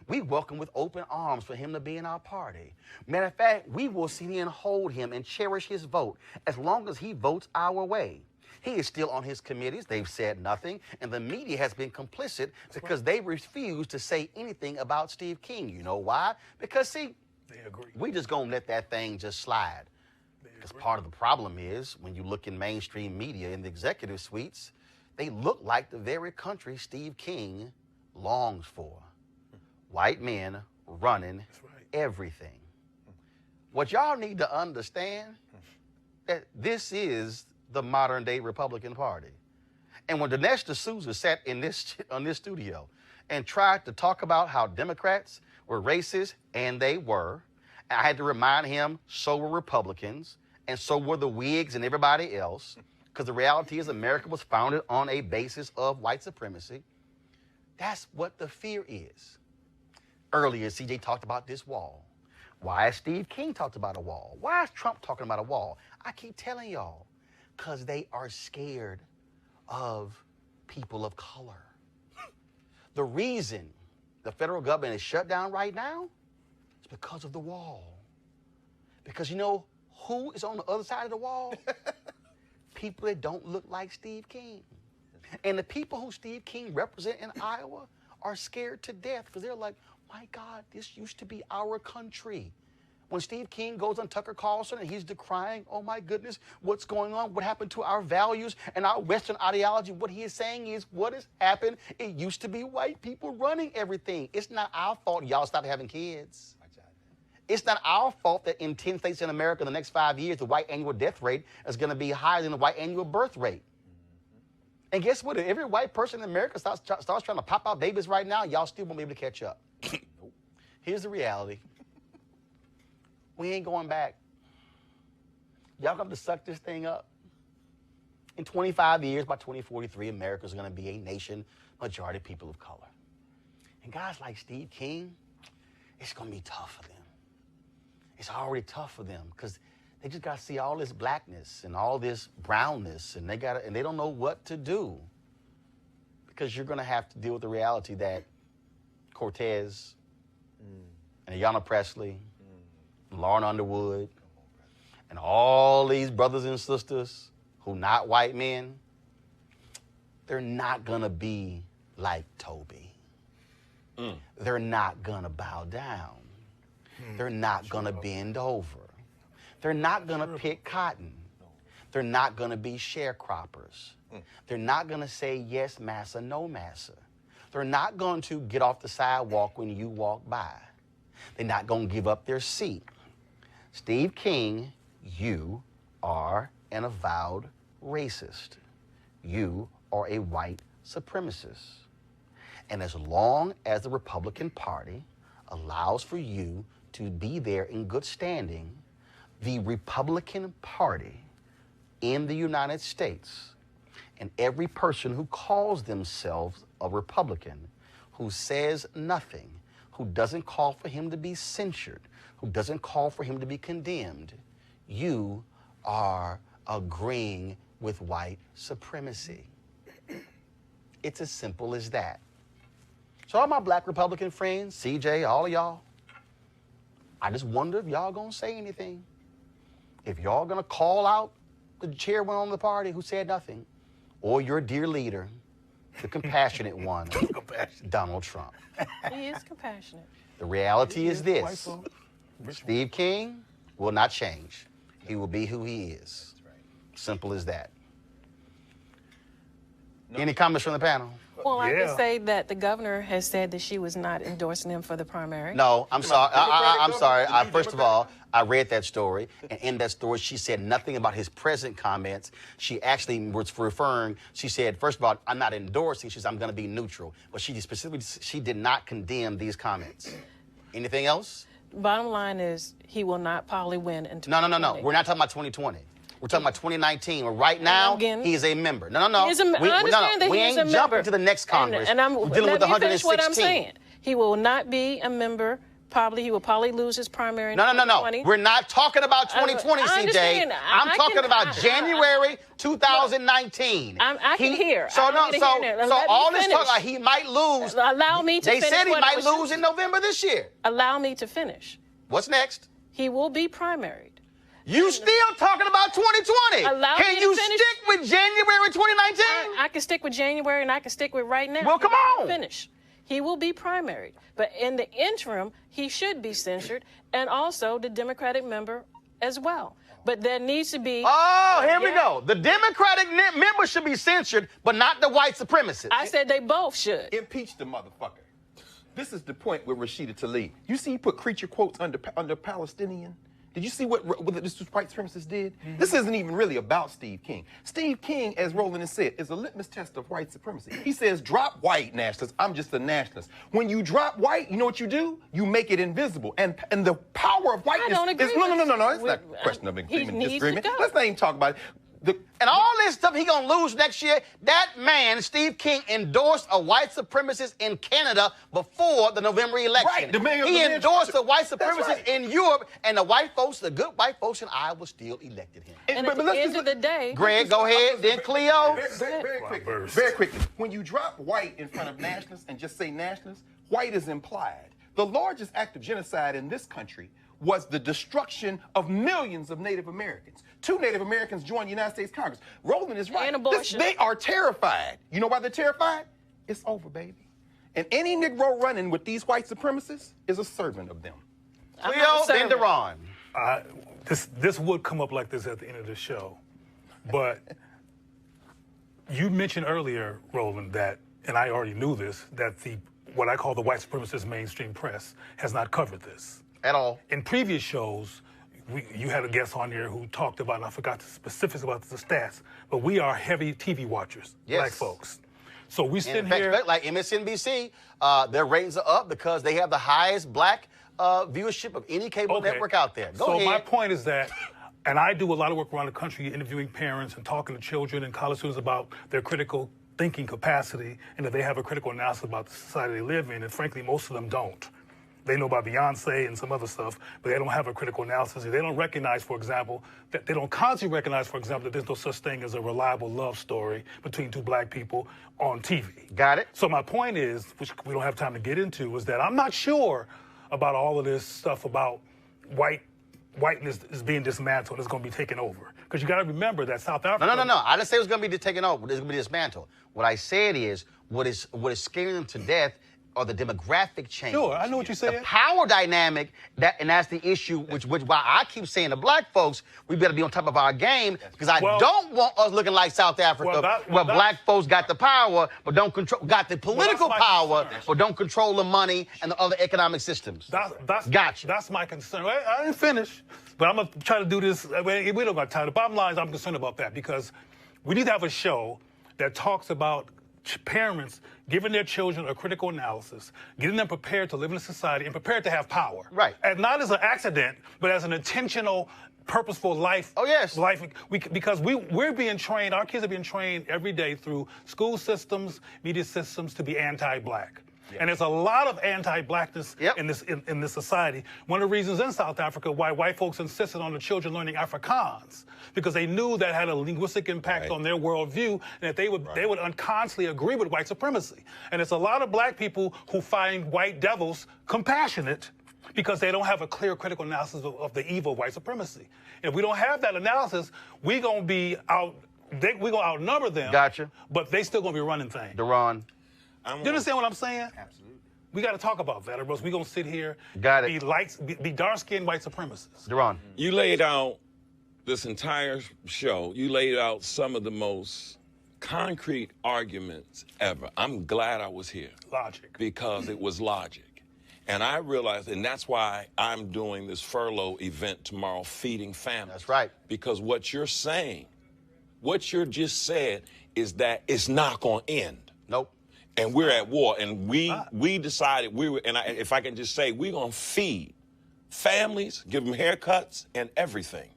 We welcome with open arms for him to be in our party. Matter of fact, we will see and hold him and cherish his vote as long as he votes our way. He is still on his committees. They've said nothing. And the media has been complicit because they refuse to say anything about Steve King. You know why? Because, see, they agree. We just going to let that thing just slide. Because part of the problem is when you look in mainstream media in the executive suites, they look like the very country Steve King longs for. White men running everything. What y'all need to understand that this is the modern day Republican Party. And when Dinesh D'Souza sat in this studio and tried to talk about how Democrats were racist, and they were, I had to remind him, so were Republicans, and so were the Whigs and everybody else, because the reality is America was founded on a basis of white supremacy. That's what the fear is. Earlier, CJ talked about this wall. Why has Steve King talked about a wall? Why is Trump talking about a wall? I keep telling y'all, because they are scared of people of color. The reason the federal government is shut down right now is because of the wall. Because you know who is on the other side of the wall? People that don't look like Steve King. And the people who Steve King represent in Iowa are scared to death because they're like, my God, this used to be our country. When Steve King goes on Tucker Carlson and he's decrying, oh my goodness, what's going on? What happened to our values and our Western ideology? What he is saying is what has happened. It used to be white people running everything. It's not our fault y'all stopped having kids. It's not our fault that in 10 states in America in the next 5 years, the white annual death rate is going to be higher than the white annual birth rate. And guess what? If every white person in America starts trying to pop out babies right now, y'all still won't be able to catch up. Here's the reality. We ain't going back Y'all going to suck this thing up. In 25 years, by 2043, America's going to be a nation, majority people of color. And guys like Steve King, it's going to be tough for them. It's already tough for them because they just got to see all this blackness and all this brownness, and they don't know what to do. Because you're going to have to deal with the reality that Cortez and Ayanna Presley, and Lauren Underwood, and all these brothers and sisters who not white men, they're not going to be like Toby. They're not going to bow down. They're not going to bend over. They're not going to pick cotton. They're not going to be sharecroppers. They're not going to say yes, massa, no, massa. They're not going to get off the sidewalk when you walk by. They're not going to give up their seat. Steve King, you are an avowed racist. You are a white supremacist. And as long as the Republican Party allows for you to be there in good standing, the Republican Party in the United States and every person who calls themselves a Republican, who says nothing, who doesn't call for him to be censured, who doesn't call for him to be condemned, you are agreeing with white supremacy. It's as simple as that. So all my black Republican friends, CJ, all of y'all, I just wonder if y'all gonna say anything. If y'all gonna call out the chairman of the party who said nothing, or your dear leader, the compassionate one, Donald Trump. He is compassionate. The reality is this. Steve King will not change. He will be who he is. Simple as that. Any comments from the panel? Well, I can say that the governor has said that she was not endorsing him for the primary. No, I'm sorry. I'm sorry. First of all, I read that story, and in that story, she said nothing about his present comments. She actually was referring. She said, first of all, I'm not endorsing. She said, I'm going to be neutral. But she specifically, she did not condemn these comments. Anything else? Bottom line is, he will not probably win in 2020. No. We're not talking about 2020. We're talking about 2019. Well, right now, he is a member. No. I understand that we he is a ain't member. jumping to the next Congress. And I'm We're dealing with 116. What I'm saying. He will not be a member. He will probably lose his primary in 2020. No. We're not talking about 2020, CJ. I'm talking about January 2019. I can hear. So all this talk about he might lose. Allow me to finish. They said he might lose in November this year. Allow me to finish. What's next? He will be primaried. You still talking about 2020? Can you stick with January 2019? I can stick with January, and I can stick with right now. Well, come on. Finish. He will be primaried. But in the interim, he should be censured, and also the Democratic member as well. But there needs to be... Oh, here we go. The Democratic member should be censured, but not the white supremacists. I said they both should. Impeach the motherfucker. This is the point with Rashida Tlaib. You see he put creature quotes under Palestinian? Did you see what this white supremacist did? Mm-hmm. This isn't even really about Steve King. Steve King, as Roland has said, is a litmus test of white supremacy. He says, drop white nationalists. I'm just a nationalist. When you drop white, you know what you do? You make it invisible. And the power of whiteness... I don't agree. No. It's not a question of agreement, disagreement. Let's not even talk about it. And all this stuff he gonna lose next year, that man, Steve King, endorsed a white supremacist in Canada before the November election. Right. He endorsed a white supremacist in Europe, and the good white folks in Iowa still elected him. And at the end of the day... Greg, go ahead, then Cleo. Very quickly. When you drop white in front of nationalists and just say nationalists, white is implied. The largest act of genocide in this country was the destruction of millions of Native Americans. 2 Native Americans joined the United States Congress. Roland is right. And abortion. They are terrified. You know why they're terrified? It's over, baby. And any Negro running with these white supremacists is a servant of them. Cleo, then Deron. This would come up like this at the end of the show. But you mentioned earlier, Roland, that, and I already knew this, that what I call the white supremacist mainstream press has not covered this. At all. In previous shows, you had a guest on here who talked about, and I forgot the specifics about the stats, but we are heavy TV watchers, black folks. So we sit here... Like MSNBC, their ratings are up because they have the highest black viewership of any cable network out there. Go ahead. So my point is that And I do a lot of work around the country interviewing parents and talking to children and college students about their critical thinking capacity and that they have a critical analysis about the society they live in. And frankly, most of them don't. They know about Beyonce and some other stuff, but they don't have a critical analysis. They don't recognize, for example, that there's no such thing as a reliable love story between two black people on TV. Got it. So my point is, which we don't have time to get into, is that I'm not sure about all of this stuff about whiteness is being dismantled, it's going to be taken over. Because you got to remember that South Africa... No. I didn't say it was going to be taken over. It's going to be dismantled. What I said is, what is scaring them to death are the demographic changes. Sure, I know what you're saying. The power dynamic, and that's the issue, which why I keep saying to black folks, we better be on top of our game, because I don't want us looking like South Africa, where black folks got the power, but don't control, got the political power, but don't control the money and the other economic systems. Gotcha. That's my concern. I didn't finish, but I'm going to try to do this. We don't got time. The bottom line is I'm concerned about that, because we need to have a show that talks about parents giving their children a critical analysis, getting them prepared to live in a society and prepared to have power. Right. And not as an accident, but as an intentional, purposeful life. Oh, yes. Because we're being trained, our kids are being trained every day through school systems, media systems to be anti-black. Yep. And there's a lot of anti-blackness in this society. One of the reasons in South Africa why white folks insisted on the children learning Afrikaans, because they knew that had a linguistic impact on their worldview, and that they would unconsciously agree with white supremacy. And it's a lot of black people who find white devils compassionate because they don't have a clear critical analysis of the evil of white supremacy. And if we don't have that analysis, we're going to outnumber them. Gotcha. But they still going to be running things. Deron. You understand what I'm saying? Absolutely. We got to talk about that, or else we're going to sit here be dark-skinned white supremacists. Deron. You laid out this entire show, you laid out some of the most concrete arguments ever. I'm glad I was here. Logic. Because it was logic. And I realized, and that's why I'm doing this furlough event tomorrow, feeding families. That's right. Because what you're saying, what you just said, is that it's not going to end. Nope. And we're at war, and we decided if I can just say, we're going to feed families, give them haircuts and everything.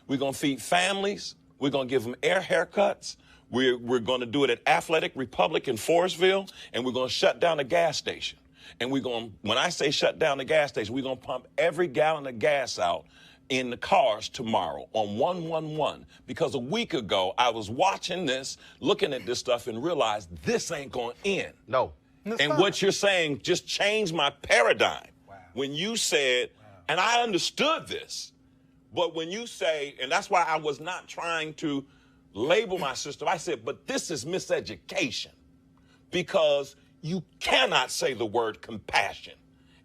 We're going to feed families. We're going to give them haircuts. We're going to do it at Athletic Republic in Forestville, and we're going to shut down the gas station. And when I say shut down the gas station, we're going to pump every gallon of gas out in the cars tomorrow on 111, because a week ago I was watching this, looking at this stuff, and realized this ain't going to end. No. And what you're saying just changed my paradigm. Wow. When you said, and I understood this, but when you say, and that's why I was not trying to label my system, I said, but this is miseducation, because you cannot say the word compassion.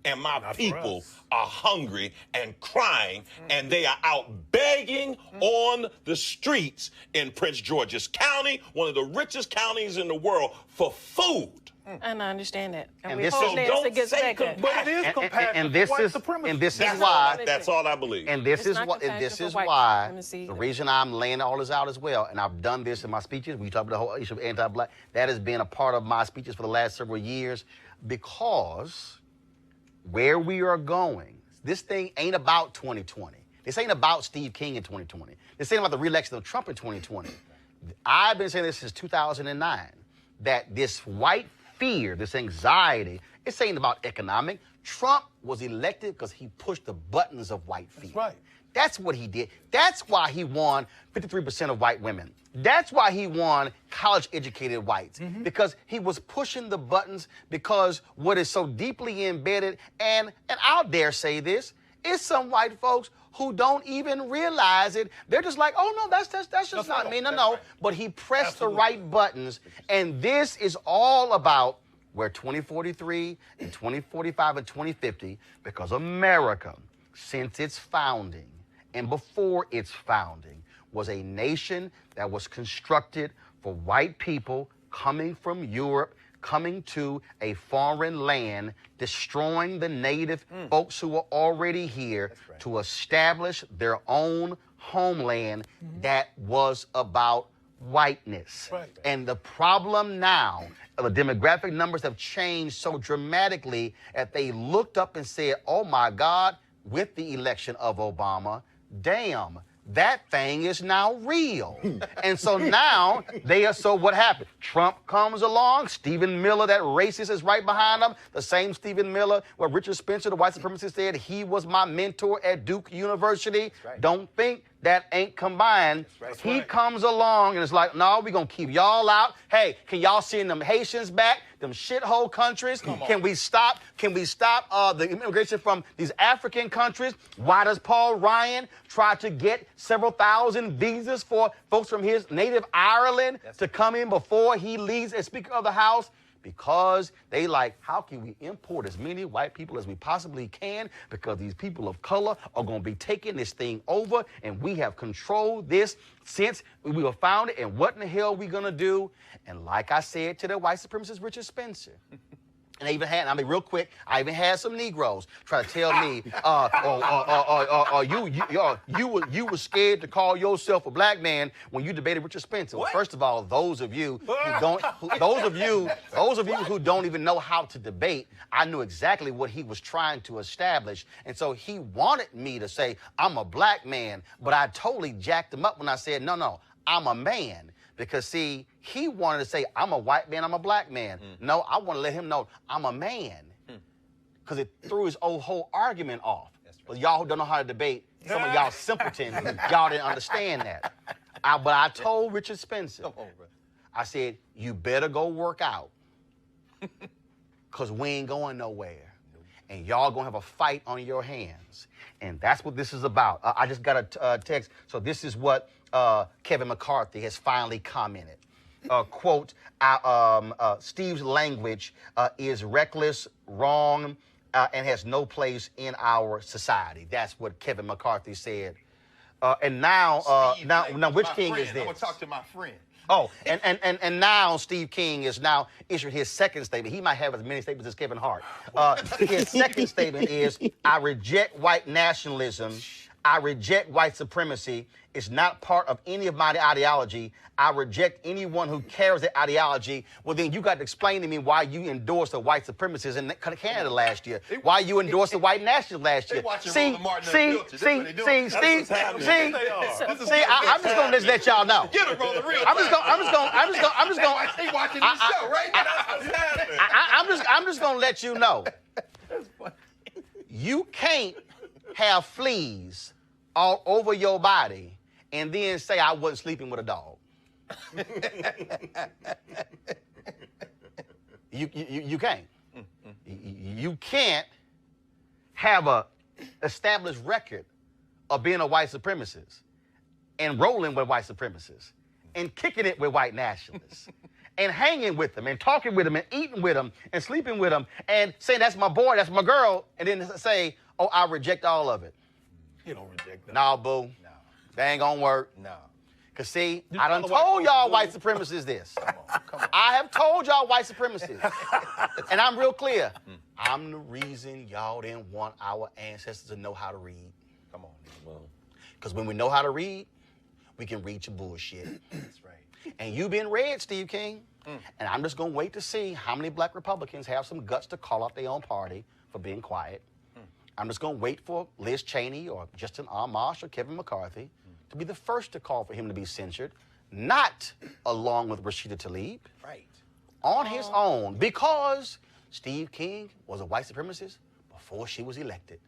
And my people are hungry and crying, and they are out begging on the streets in Prince George's County, one of the richest counties in the world, for food. And I understand that. And we hope that gets back but it is compassion. And this is why. That's all I believe. And this is why. The reason I'm laying all this out as well, and I've done this in my speeches. We talk about the whole issue of anti-black. That has been a part of my speeches for the last several years, because where we are going, this thing ain't about 2020. This ain't about Steve King in 2020. This ain't about the re-election of Trump in 2020. I've been saying this since 2009, that this white fear, this anxiety, it's ain't about economic. Trump was elected because he pushed the buttons of white fear. That's right. That's what he did. That's why he won 53% of white women. That's why he won college-educated whites, because he was pushing the buttons, because what is so deeply embedded, and I'll dare say this, is some white folks who don't even realize it. They're just like, oh, no, that's just not me. No. But he pressed the right buttons, and this is all about where 2043 and 2045 and 2050, because America, since its founding and before its founding, was a nation that was constructed for white people coming from Europe, coming to a foreign land, destroying the native folks who were already here to establish their own homeland that was about whiteness. And the problem now, the demographic numbers have changed so dramatically that they looked up and said, oh my God, with the election of Obama, damn, that thing is now real. And so now so what happened? Trump comes along, Stephen Miller, that racist, is right behind him. The same Stephen Miller, where Richard Spencer, the white supremacist, said he was my mentor at Duke University. Right. Don't think that ain't combined. He comes along and it's like, no, we're going to keep y'all out. Hey, can y'all send them Haitians back, them shithole countries? Can we stop the immigration from these African countries? Why does Paul Ryan try to get several thousand visas for folks from his native Ireland to come in before he leaves as Speaker of the House? Because they like, how can we import as many white people as we possibly can? Because these people of color are going to be taking this thing over, and we have controlled this since we were founded, and what in the hell are we going to do? And like I said to the white supremacist Richard Spencer, and I even had, real quick, I even had some Negroes try to tell me, you were scared to call yourself a black man when you debated Richard Spencer. Well, first of all, those of you who don't even know how to debate, I knew exactly what he was trying to establish. And so he wanted me to say, I'm a black man, but I totally jacked him up when I said, no, I'm a man. Because, see, he wanted to say, I'm a white man, I'm a black man. No, I want to let him know I'm a man. Because it threw his whole argument off. But y'all who don't know how to debate, some of y'all simpletons, y'all didn't understand that. But I told Richard Spencer, I said, you better go work out. Because we ain't going nowhere. And y'all going to have a fight on your hands. And that's what this is about. I just got a text. So this is what Kevin McCarthy has finally commented. Quote, Steve's language is reckless, wrong, and has no place in our society. That's what Kevin McCarthy said. And now, which king is this? I'm going to talk to my friend. Oh, and now Steve King is now issued his second statement. He might have as many statements as Kevin Hart. His second statement is, I reject white nationalism. I reject white supremacy. It's not part of any of my ideology. I reject anyone who carries that ideology. Well, then you got to explain to me why you endorsed the white supremists in Canada last year. Why you endorsed the white nationalists last year. See, I'm just gonna let y'all know. Get him, Roland, real I'm just gonna. He watching this show, right? I'm just gonna let you know. You can't have fleas all over your body and then say I wasn't sleeping with a dog. You can't. You can't have a established record of being a white supremacist and rolling with white supremacists and kicking it with white nationalists and hanging with them and talking with them and eating with them and sleeping with them and saying that's my boy, that's my girl, and then say, oh, I reject all of it. You don't reject that. No, boo. No. That ain't gonna work. No. Because, see, I done told y'all white supremacists this. Come on. I have told y'all white supremacists. And I'm real clear. I'm the reason y'all didn't want our ancestors to know how to read. Come on. Because when we know how to read, we can read your bullshit. That's right. And you've been read, Steve King. And I'm just going to wait to see how many black Republicans have some guts to call out their own party for being quiet. I'm just going to wait for Liz Cheney or Justin Amash or Kevin McCarthy to be the first to call for him to be censured, not along with Rashida Tlaib. Right. On his own, because Steve King was a white supremacist before she was elected.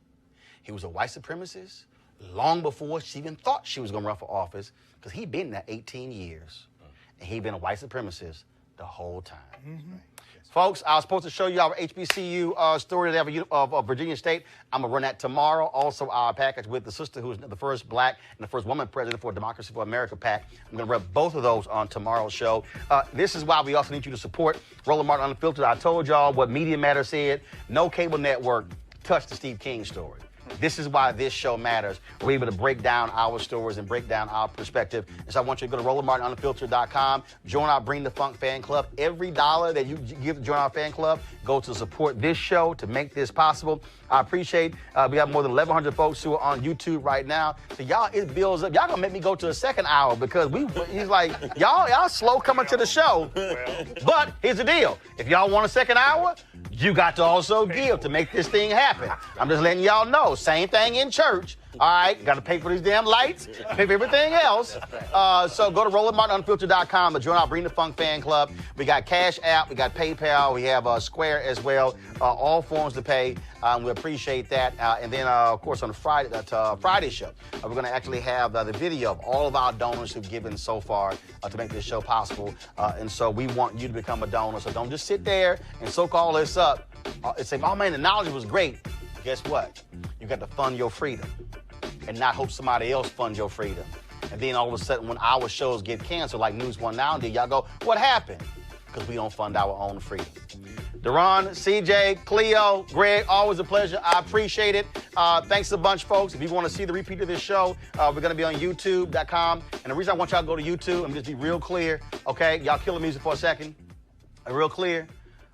He was a white supremacist long before she even thought she was going to run for office, because he'd been there 18 years. And he'd been a white supremacist the whole time. Right. Folks, I was supposed to show you our HBCU story of Virginia State. I'm going to run that tomorrow. Also, our package with the sister who's the first black and the first woman president for Democracy for America PAC. I'm going to run both of those on tomorrow's show. This is why we also need you to support Roland Martin Unfiltered. I told y'all what Media Matter said. No cable network touched the Steve King story. This is why this show matters. We're able to break down our stories and break down our perspective. And so I want you to go to RolandMartinUnfiltered.com, join our Bring the Funk fan club. Every dollar that you give to join our fan club goes to support this show, to make this possible. I appreciate we have more than 1,100 folks who are on YouTube right now. So y'all, it builds up. Y'all gonna make me go to a second hour because he's like, y'all slow coming to the show. But here's the deal. If y'all want a second hour, you got to also give to make this thing happen. I'm just letting y'all know. Same thing in church. All right, got to pay for these damn lights, pay for everything else. So go to RolandMartinUnfiltered.com to join our Bring the Funk fan club. We got Cash App, we got PayPal, we have Square as well. All forms to pay. We appreciate that. And then, of course, on the Friday show, we're going to actually have the video of all of our donors who've given so far to make this show possible. And so we want you to become a donor. So don't just sit there and soak all this up and say, oh, man, the knowledge was great. Guess what? You got to fund your freedom and not hope somebody else funds your freedom. And then all of a sudden when our shows get canceled, like News One Now did, y'all go, what happened? Because we don't fund our own freedom. Deron, CJ, Cleo, Greg, always a pleasure. I appreciate it. Thanks a bunch, folks. If you want to see the repeat of this show, we're going to be on YouTube.com. And the reason I want y'all to go to YouTube, I'm just be real clear, okay? Y'all kill the music for a second. Real clear,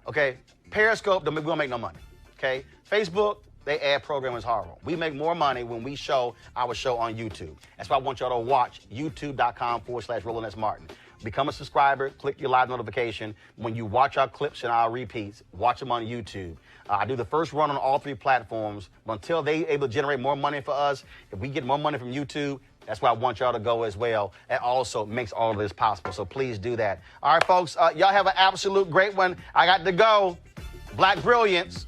okay? Periscope, we don't make no money, okay? Facebook, they ad program is horrible. We make more money when we show our show on YouTube. That's why I want y'all to watch youtube.com/Roland S. Martin. Become a subscriber, click your live notification. When you watch our clips and our repeats, watch them on YouTube. I do the first run on all 3 platforms, but until they're able to generate more money for us, if we get more money from YouTube, that's why I want y'all to go as well. And also makes all of this possible. So please do that. All right, folks, y'all have an absolute great one. I got to go. Black Brilliance.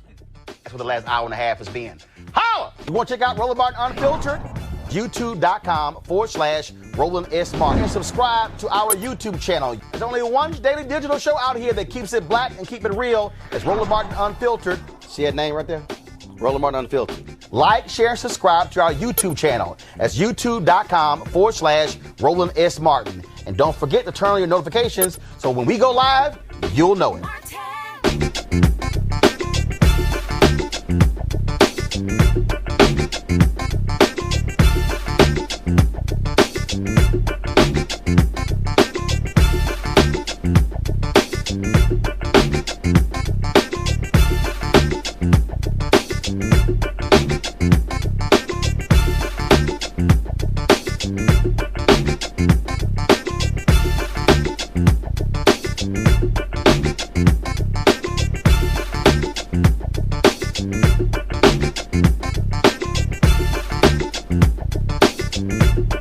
That's what the last hour and a half has been. Holla! You want to check out Roland Martin Unfiltered? YouTube.com/Roland S. Martin. And subscribe to our YouTube channel. There's only one daily digital show out here that keeps it black and keep it real. It's Roland Martin Unfiltered. See that name right there? Roland Martin Unfiltered. Like, share, and subscribe to our YouTube channel. That's youtube.com/Roland S. Martin. And don't forget to turn on your notifications so when we go live, you'll know it. Thank you.